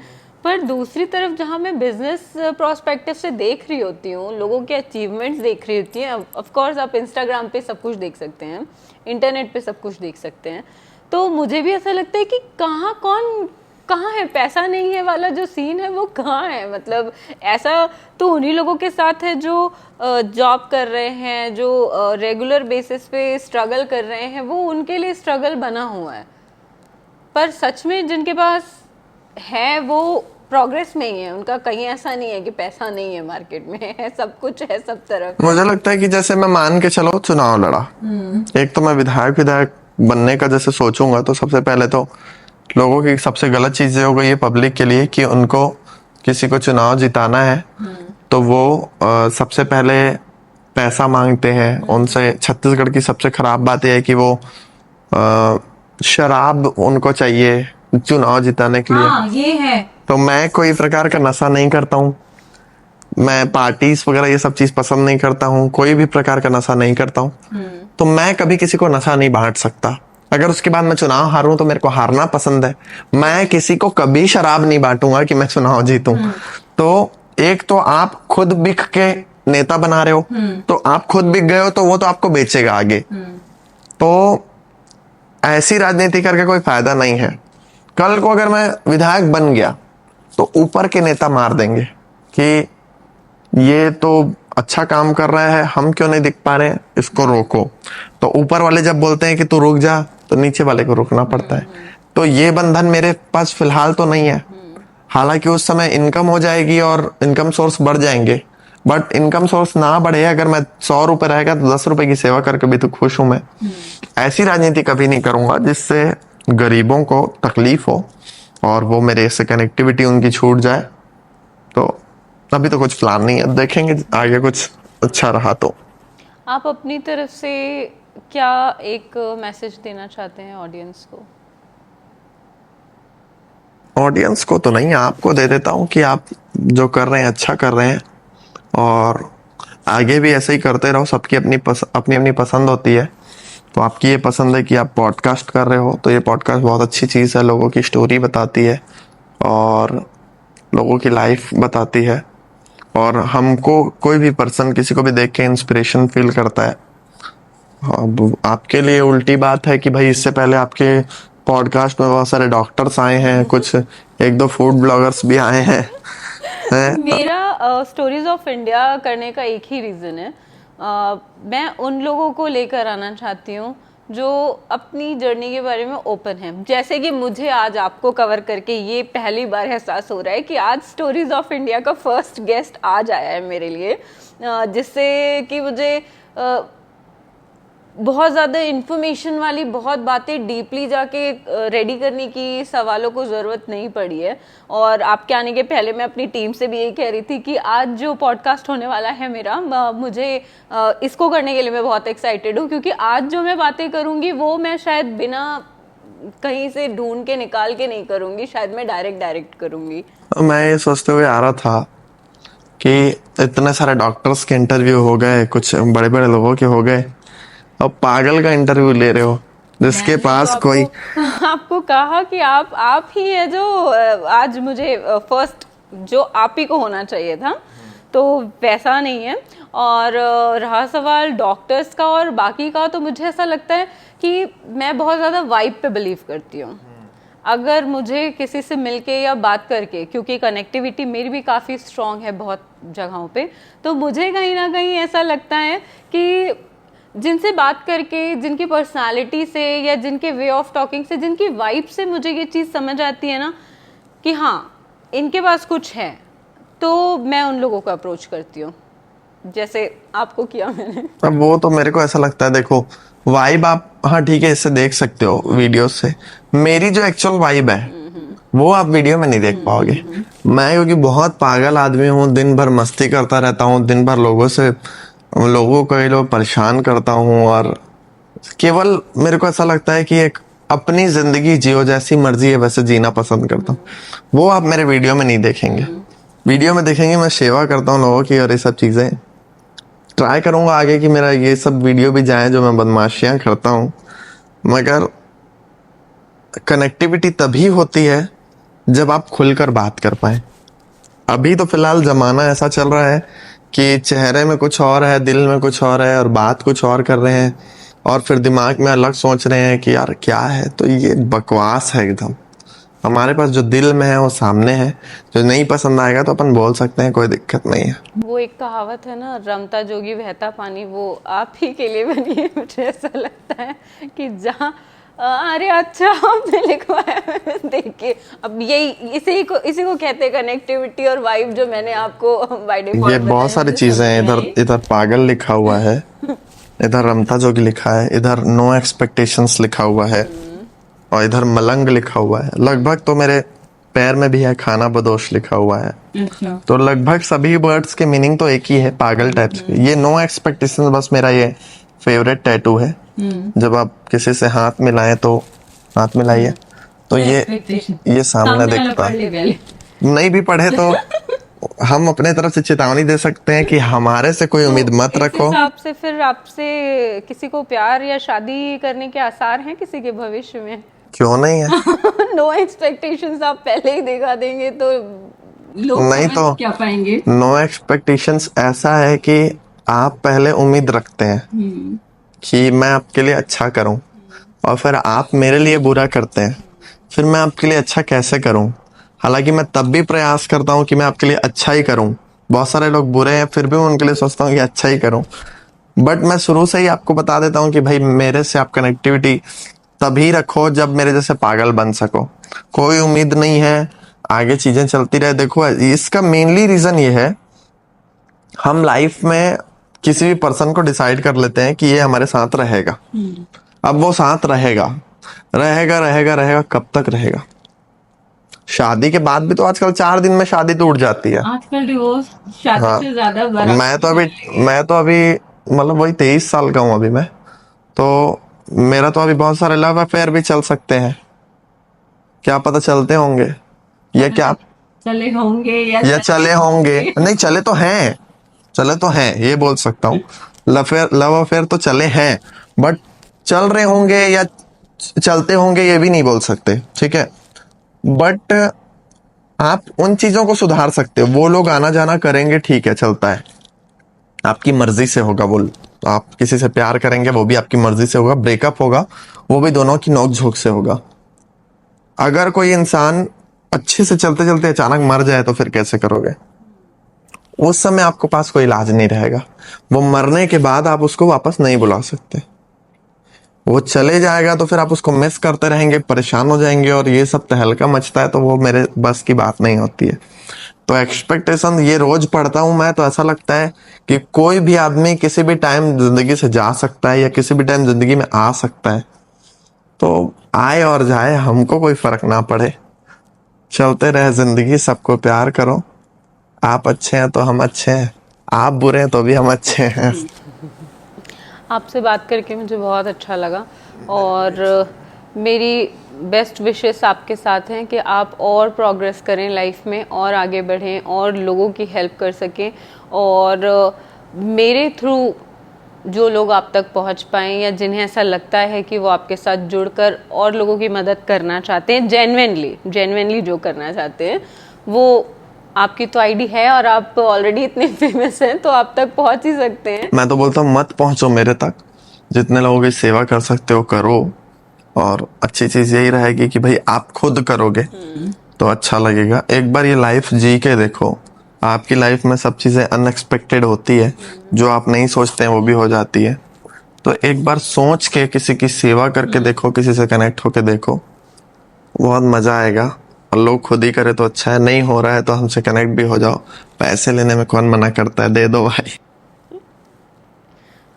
पर दूसरी तरफ जहाँ मैं बिजनेस प्रोस्पेक्टिव से देख रही होती हूँ, लोगों के अचीवमेंट्स देख रही होती हैं, ऑफ कोर्स आप इंस्टाग्राम पे सब कुछ देख सकते हैं, इंटरनेट पे सब कुछ देख सकते हैं, तो मुझे भी ऐसा लगता है कि कहाँ है पैसा नहीं है वाला जो सीन है, वो कहाँ है? मतलब ऐसा तो उन्हीं लोगों के साथ है जो जॉब कर रहे हैं, जो रेगुलर बेसिस पे स्ट्रगल कर रहे हैं, वो उनके लिए स्ट्रगल बना हुआ है। पर सच में जिनके पास है वो प्रोग्रेस में ही है, उनका कहीं ऐसा नहीं है कि पैसा नहीं है, मार्केट में है, सब कुछ है सब तरफ। मुझे लगता है कि जैसे मैं मान के चलो चुनाव लड़ा, एक तो मैं विधायक बनने का जैसे सोचूंगा, तो सबसे पहले तो लोगों की सबसे गलत चीज हो गई है पब्लिक के लिए कि उनको किसी को चुनाव जिताना है तो वो सबसे पहले पैसा मांगते हैं उनसे। छत्तीसगढ़ की सबसे खराब बात यह है कि वो शराब उनको चाहिए चुनाव जिताने के लिए। हाँ, ये है। तो मैं कोई प्रकार का नशा नहीं करता हूँ, मैं पार्टीज वगैरह ये सब चीज पसंद नहीं करता हूँ, कोई भी प्रकार का नशा नहीं करता हूँ। तो मैं कभी किसी को नशा नहीं बांट सकता। अगर उसके बाद मैं चुनाव हारूं तो मेरे को हारना पसंद है, मैं किसी को कभी शराब नहीं बांटूंगा कि मैं चुनाव जीतूं। तो एक तो आप खुद बिक के नेता बना रहे हो, तो आप खुद बिक गए हो तो वो तो आपको बेचेगा आगे। तो ऐसी राजनीति करके कोई फायदा नहीं है। कल को अगर मैं विधायक बन गया तो ऊपर के नेता मार देंगे कि ये तो अच्छा काम कर रहा है, हम क्यों नहीं दिख पा रहे, इसको रोको। तो ऊपर वाले जब बोलते हैं कि तू रुक जा, तो नीचे वाले को रुकना पड़ता है। तो ये बंधन मेरे पास फिलहाल तो नहीं है। हालांकि उस समय इनकम हो जाएगी और इनकम सोर्स बढ़ जाएंगे, बट इनकम सोर्स ना बढ़े, अगर मैं 100 रुपए रहेगा तो 10 रुपए की सेवा करके भी तो खुश हूं मैं। ऐसी राजनीति कभी नहीं करूंगा जिससे गरीबों को तकलीफ हो और वो मेरे से कनेक्टिविटी उनकी छूट जाए। तो अभी तो कुछ प्लान नहीं है, देखेंगे आगे कुछ अच्छा रहा तो। आप अपनी तरफ से क्या एक मैसेज देना चाहते हैं ऑडियंस को? ऑडियंस को तो नहीं, आपको दे देता हूँ कि आप जो कर रहे हैं अच्छा कर रहे हैं, और आगे भी ऐसे ही करते रहो। सबकी अपनी अपनी पसंद होती है। तो आपकी ये पसंद है कि आप पॉडकास्ट कर रहे हो, तो ये पॉडकास्ट बहुत अच्छी चीज़ है। लोगों की स्टोरी बताती है और लोगों की लाइफ बताती है, और हमको कोई भी पर्सन किसी को भी देख के इंस्पिरेशन फील करता है। अब आपके लिए उल्टी बात है कि भाई इससे पहले आपके पॉडकास्ट में बहुत सारे डॉक्टर्स आए हैं, कुछ एक दो फूड ब्लॉगर्स भी आए हैं। मेरा स्टोरीज ऑफ इंडिया करने का एक ही रीज़न है। मैं उन लोगों को लेकर आना चाहती हूँ जो अपनी जर्नी के बारे में ओपन है। जैसे कि मुझे आज आपको कवर करके ये पहली बार एहसास हो रहा है कि आज स्टोरीज ऑफ इंडिया का फर्स्ट गेस्ट आज आया है मेरे लिए, जिससे कि मुझे बहुत ज़्यादा इन्फॉर्मेशन वाली बहुत बातें डीपली जाके रेडी करने की सवालों को ज़रूरत नहीं पड़ी है। और आपके आने के पहले मैं अपनी टीम से भी यही कह रही थी कि आज जो पॉडकास्ट होने वाला है मेरा, मुझे इसको करने के लिए मैं बहुत एक्साइटेड हूँ, क्योंकि आज जो मैं बातें करूँगी वो मैं शायद बिना कहीं से ढूंढ के निकाल के नहीं करूँगी, शायद मैं डायरेक्ट करूँगी। मैं ये सोचते हुए आ रहा था कि इतने सारे डॉक्टर्स के इंटरव्यू हो गए, कुछ बड़े बड़े लोगों के हो गए, अब पागल का इंटरव्यू ले रहे हो जिसके पास तो कोई आपको कहा कि आप ही है जो आज मुझे फर्स्ट जो आप ही को होना चाहिए था, तो वैसा नहीं है। और रहा सवाल डॉक्टर्स का और बाकी का, तो मुझे ऐसा लगता है कि मैं बहुत ज़्यादा वाइब पे बिलीव करती हूँ। अगर मुझे किसी से मिलके या बात करके, क्योंकि कनेक्टिविटी मेरी भी काफ़ी स्ट्रॉन्ग है बहुत जगहों पे, तो मुझे कहीं ना कहीं ऐसा लगता है कि जिनसे बात करके, जिनकी पर्सनालिटी से या जिनके वे ऑफ टॉकिंग से, जिनकी वाइब से मुझे ये चीज़ समझ आती है ना कि हाँ इनके पास कुछ है, तो मैं उन लोगों को अप्रोच करती हूँ, जैसे आपको किया मैंने। अब वो तो मेरे को ऐसा लगता है, देखो वाइब आप हाँ ठीक है इससे देख सकते हो वीडियो से, मेरी जो एक्चुअल वाइब है वो आप वीडियो में नहीं देख पाओगे। मैं क्योंकि बहुत पागल आदमी हूँ, दिन भर मस्ती करता रहता हूँ, दिन भर लोगों को ये लोग परेशान करता हूँ, और केवल मेरे को ऐसा लगता है कि एक अपनी जिंदगी जियो, जैसी मर्जी है वैसे जीना पसंद करता हूँ। वो आप मेरे वीडियो में नहीं देखेंगे। वीडियो में देखेंगे मैं सेवा करता हूँ लोगों की और ये सब चीजें। ट्राई करूंगा आगे कि मेरा ये सब वीडियो भी जाए जो मैं बदमाशियां करता हूँ, मगर कनेक्टिविटी तभी होती है जब आप खुलकर बात कर पाए। अभी तो फिलहाल जमाना ऐसा चल रहा है कि चेहरे में कुछ और है, दिल में कुछ और है, और बात कुछ और कर रहे हैं, और फिर दिमाग में अलग सोच रहे हैं कि यार क्या है। तो ये बकवास है एकदम। हमारे पास जो दिल में है वो सामने है, जो नहीं पसंद आएगा तो अपन बोल सकते हैं, कोई दिक्कत नहीं है। वो एक कहावत है ना, रमता जोगी बहता पानी, वो आप ही के लिए बनी है। मुझे ऐसा लगता है कि जहाँ अरे अच्छा आपने लिखवाया देख के, अब यही इसी को कहते हैं कनेक्टिविटी और वाइब, जो मैंने आपको बाय डिफॉल्ट ये बहुत सारी चीजें हैं। इधर पागल लिखा हुआ है, इधर रमता जोगी लिखा है, इधर नो एक्सपेक्टेशंस लिखा हुआ है, और इधर मलंग लिखा हुआ है। लगभग तो मेरे पैर में भी है खाना बदोश लिखा हुआ है। अच्छा। तो लगभग सभी वर्ड्स के मीनिंग तो एक ही है, पागल टाइप से। ये नो एक्सपेक्टेशंस बस मेरा ये फेवरेट टैटू है। जब आप किसी से हाथ मिलाएं तो हाथ मिलाइए तो ये सामने दिखता है। नहीं भी पढ़े तो हम अपने तरफ से चेतावनी दे सकते हैं कि हमारे से कोई उम्मीद मत रखो। आपसे फिर आपसे किसी को प्यार या शादी करने के आसार हैं किसी के भविष्य में? क्यों नहीं है? नो एक्सपेक्टेशंस आप पहले ही दिखा देंगे तो लोग नहीं तो क्या पाएंगे? नो एक्सपेक्टेशंस ऐसा है कि आप पहले उम्मीद रखते हैं कि मैं आपके लिए अच्छा करूं, और फिर आप मेरे लिए बुरा करते हैं, फिर मैं आपके लिए अच्छा कैसे करूं। हालांकि मैं तब भी प्रयास करता हूं कि मैं आपके लिए अच्छा ही करूं। बहुत सारे लोग बुरे हैं, फिर भी मैं उनके लिए सोचता हूं कि अच्छा ही करूं। बट मैं शुरू से ही आपको बता देता हूं कि भाई मेरे से आप कनेक्टिविटी तभी रखो जब मेरे जैसे पागल बन सको। कोई उम्मीद नहीं है, आगे चीजें चलती रहे। देखो इसका मेनली रीजन ये है, हम लाइफ में किसी भी पर्सन को डिसाइड कर लेते हैं कि ये हमारे साथ रहेगा। अब वो साथ रहेगा रहेगा रहेगा रहेगा, कब तक रहेगा? शादी के बाद भी तो आजकल 4 दिन में शादी तो उठ जाती है। आजकल डिवोर्स शादी से ज्यादा बड़ा। मैं तो अभी मतलब वही 23 साल का हूँ अभी मैं, तो मेरा तो अभी बहुत सारे लव अफेयर भी चल सकते हैं, क्या पता चलते होंगे या क्या, चले होंगे या चले होंगे, नहीं चले तो हैं, चले तो हैं ये बोल सकता हूँ। लव अफेयर तो चले हैं, बट चल रहे होंगे या चलते होंगे ये भी नहीं बोल सकते, ठीक है। बट आप उन चीजों को सुधार सकते हो, वो लोग आना जाना करेंगे, ठीक है चलता है, आपकी मर्जी से होगा। वो आप किसी से प्यार करेंगे वो भी आपकी मर्जी से होगा, ब्रेकअप होगा वो भी दोनों की नोक झोंक से होगा। अगर कोई इंसान अच्छे से चलते चलते अचानक मर जाए तो फिर कैसे करोगे? उस समय आपको पास कोई इलाज नहीं रहेगा, वो मरने के बाद आप उसको वापस नहीं बुला सकते। वो चले जाएगा तो फिर आप उसको मिस करते रहेंगे, परेशान हो जाएंगे, और ये सब तहलका मचता है, तो वो मेरे बस की बात नहीं होती है। तो एक्सपेक्टेशन ये रोज पढ़ता हूं मैं, तो ऐसा लगता है कि कोई भी आदमी किसी भी टाइम जिंदगी से जा सकता है या किसी भी टाइम जिंदगी में आ सकता है, तो आए और जाए, हमको कोई फर्क ना पड़े, चलते रहे जिंदगी, सबको प्यार करो। आप अच्छे हैं तो हम अच्छे हैं, आप बुरे हैं तो भी हम अच्छे हैं। आपसे बात करके मुझे बहुत अच्छा लगा, और मेरी बेस्ट विशेस आपके साथ हैं कि आप और प्रोग्रेस करें लाइफ में, और आगे बढ़ें और लोगों की हेल्प कर सकें, और मेरे थ्रू जो लोग आप तक पहुंच पाएं या जिन्हें ऐसा लगता है कि वो आपके साथ जुड़कर और लोगों की मदद करना चाहते हैं, जेन्युइनली जो करना चाहते हैं, वो आपकी तो आईडी है और आप ऑलरेडी इतने फेमस हैं तो आप तक पहुंच ही सकते हैं। मैं तो बोलता हूँ मत पहुंचो मेरे तक, जितने लोगों की सेवा कर सकते हो करो, और अच्छी चीज यही रहेगी कि भाई आप खुद करोगे तो अच्छा लगेगा। एक बार ये लाइफ जी के देखो, आपकी लाइफ में सब चीजें अनएक्सपेक्टेड होती है, जो आप नहीं सोचते हैं वो भी हो जाती है। तो एक बार सोच के किसी की सेवा करके देखो, किसी से कनेक्ट होके देखो, बहुत मजा आएगा। और लोग खुद ही करे तो अच्छा है, नहीं हो रहा है तो हमसे कनेक्ट भी हो जाओ, पैसे लेने में कौन मना करता है, दे दो भाई।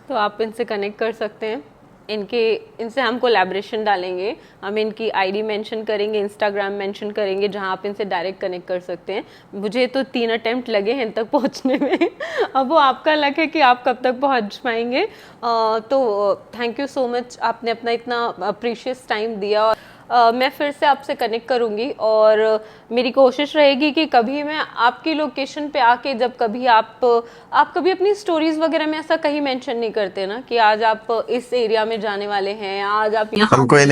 तो आप इनसे कनेक्ट कर सकते हैं, इनसे हम कोलैबोरेशन डालेंगे, हम इनकी आईडी मेंशन करेंगे, इंस्टाग्राम मेंशन करेंगे, जहां आप इनसे डायरेक्ट कनेक्ट कर सकते हैं। मुझे तो 3 अटेम्प्ट लगे हैं इन तक पहुंचने में अब वो आपका लक है कि आप कब तक पहुंच पाएंगे। तो थैंक यू सो मच, आपने अपना इतना प्रीशियस टाइम दिया। मैं फिर से आपसे कनेक्ट करूंगी, और मेरी कोशिश रहेगी कि कभी मैं आपकी लोकेशन पे आके, जब कभी आप कभी अपनी स्टोरीज वगैरह में ऐसा कहीं मेंशन नहीं करते ना कि आज आप इस एरिया में जाने वाले हैं, आज आप यहाँ, हमको ही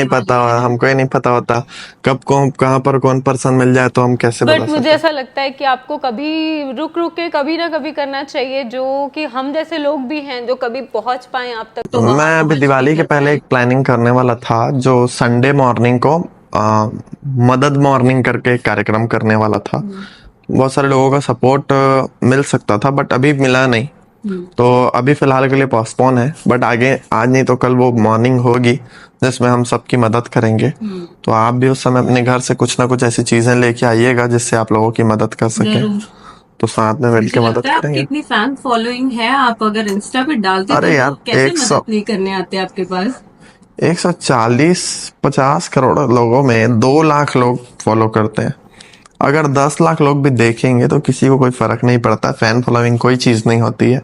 नहीं पता होता कब कौन कहाँ पर कौन पर्सन मिल जाए, तो हम कैसे बता बट सकते मुझे हैं? ऐसा लगता है कि आपको कभी रुक के कभी ना कभी करना चाहिए, जो कि हम जैसे लोग भी हैं जो कभी पहुंच पाए आप तक। तो मैं अभी दिवाली के पहले एक प्लानिंग करने वाला था, जो संडे मॉर्निंग को मदद मॉर्निंग करके एक कार्यक्रम करने वाला था। बहुत सारे लोगों का सपोर्ट मिल सकता था, बट अभी मिला नहीं, तो अभी फिलहाल के लिए पोस्टपोन है। बट आगे आज नहीं तो कल वो मॉर्निंग होगी जिसमें हम सबकी मदद करेंगे। तो आप भी उस समय अपने घर से कुछ ना कुछ ऐसी चीजें लेके आइएगा जिससे आप लोगों की मदद कर सके, तो साथ में मिलकर मदद लगता है आपकी करेंगे। इतनी फैन फॉलोइंग है, आप अगर इंस्टा पे डालते अरे तो यार, लोग कैसे 100 मदद नहीं करने आते आपके पास? 140-50 करोड़ लोगों में 2 लाख लोग फॉलो करते हैं। अगर 10 लाख लोग भी देखेंगे तो किसी को कोई फर्क नहीं पड़ता। फैन फॉलोइंग कोई चीज नहीं होती है,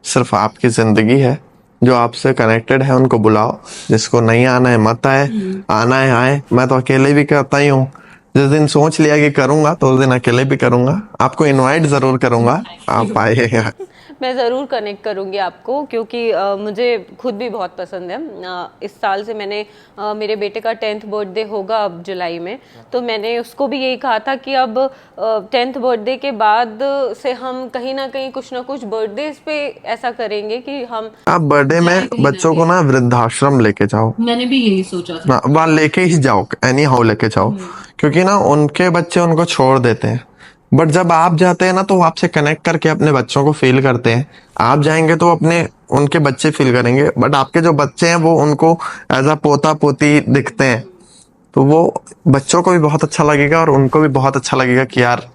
सिर्फ आपकी जिंदगी है। जो आपसे कनेक्टेड है उनको बुलाओ, जिसको नहीं आना है मत आए, आना है आए। मैं तो अकेले भी करता ही हूँ, जिस दिन सोच लिया कि करूंगा तो उस दिन अकेले भी करूंगा। आपको इनवाइट जरूर करूंगा, आप आइएगा। मैं ज़रूर कनेक्ट करूंगी आपको, क्योंकि मुझे खुद भी बहुत पसंद है। इस साल से मैंने मेरे बेटे का 10th बर्थडे होगा अब जुलाई में, तो मैंने उसको भी यही कहा था कि अब 10th बर्थडे के बाद से हम कहीं ना कहीं कुछ ना कुछ बर्थडे पे ऐसा करेंगे कि हम, आप बर्थडे में बच्चों को ना वृद्धाश्रम लेके जाओ, मैंने भी यही सोचा था। वहां लेके ही जाओ, एनी हाउ लेके जाओ, क्योंकि ना उनके बच्चे उनको छोड़ देते हैं। बट जब आप जाते हैं ना तो वो आपसे कनेक्ट करके अपने बच्चों को फील करते हैं। आप जाएंगे तो अपने उनके बच्चे फील करेंगे, बट आपके जो बच्चे हैं वो उनको एज अ पोता पोती दिखते हैं, तो वो बच्चों को भी बहुत अच्छा लगेगा और उनको भी बहुत अच्छा लगेगा कि यार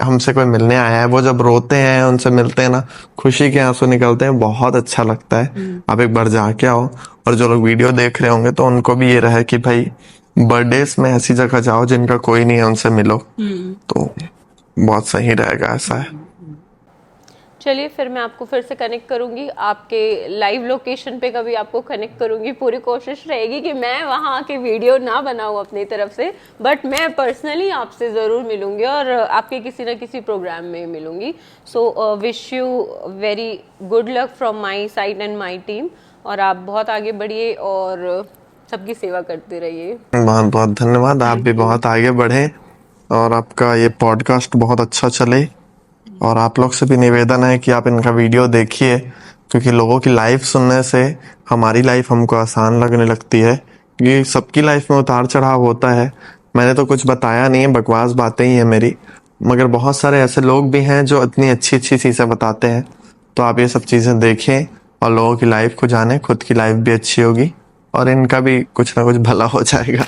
हमसे कोई मिलने आया है। वो जब रोते हैं उनसे मिलते हैं ना, खुशी के आंसू निकलते हैं, बहुत अच्छा लगता है। आप एक बार जाके आओ, और जो लोग वीडियो देख रहे होंगे तो उनको भी ये रहे कि भाई बर्थडेज में ऐसी जगह जाओ जिनका कोई नहीं है, उनसे मिलो, तो बहुत सही रहेगा। ऐसा है। चलिए फिर मैं आपको फिर से कनेक्ट करूंगी, आपके लाइव लोकेशन पे कभी आपको कनेक्ट करूंगी। पूरी कोशिश रहेगी कि मैं वहाँ आके वीडियो ना बनाऊँ अपनी तरफ से, बट मैं पर्सनली आपसे ज़रूर मिलूंगी और आपके किसी ना किसी प्रोग्राम में मिलूंगी। So wish you very good luck from my side and my team, और आप बहुत आगे बढ़िए और सबकी सेवा करते रहिए। बहुत बहुत धन्यवाद। आप भी बहुत आगे बढ़े और आपका ये पॉडकास्ट बहुत अच्छा चले। और आप लोग से भी निवेदन है कि आप इनका वीडियो देखिए, क्योंकि लोगों की लाइफ सुनने से हमारी लाइफ हमको आसान लगने लगती है। क्योंकि सबकी लाइफ में उतार चढ़ाव होता है। मैंने तो कुछ बताया नहीं है, बकवास बातें ही है मेरी, मगर बहुत सारे ऐसे लोग भी हैं जो इतनी अच्छी अच्छी चीज़ें बताते हैं। तो आप ये सब चीज़ें देखें और लोगों की लाइफ को जानें, खुद की लाइफ भी अच्छी होगी और इनका भी कुछ ना कुछ भला हो जाएगा।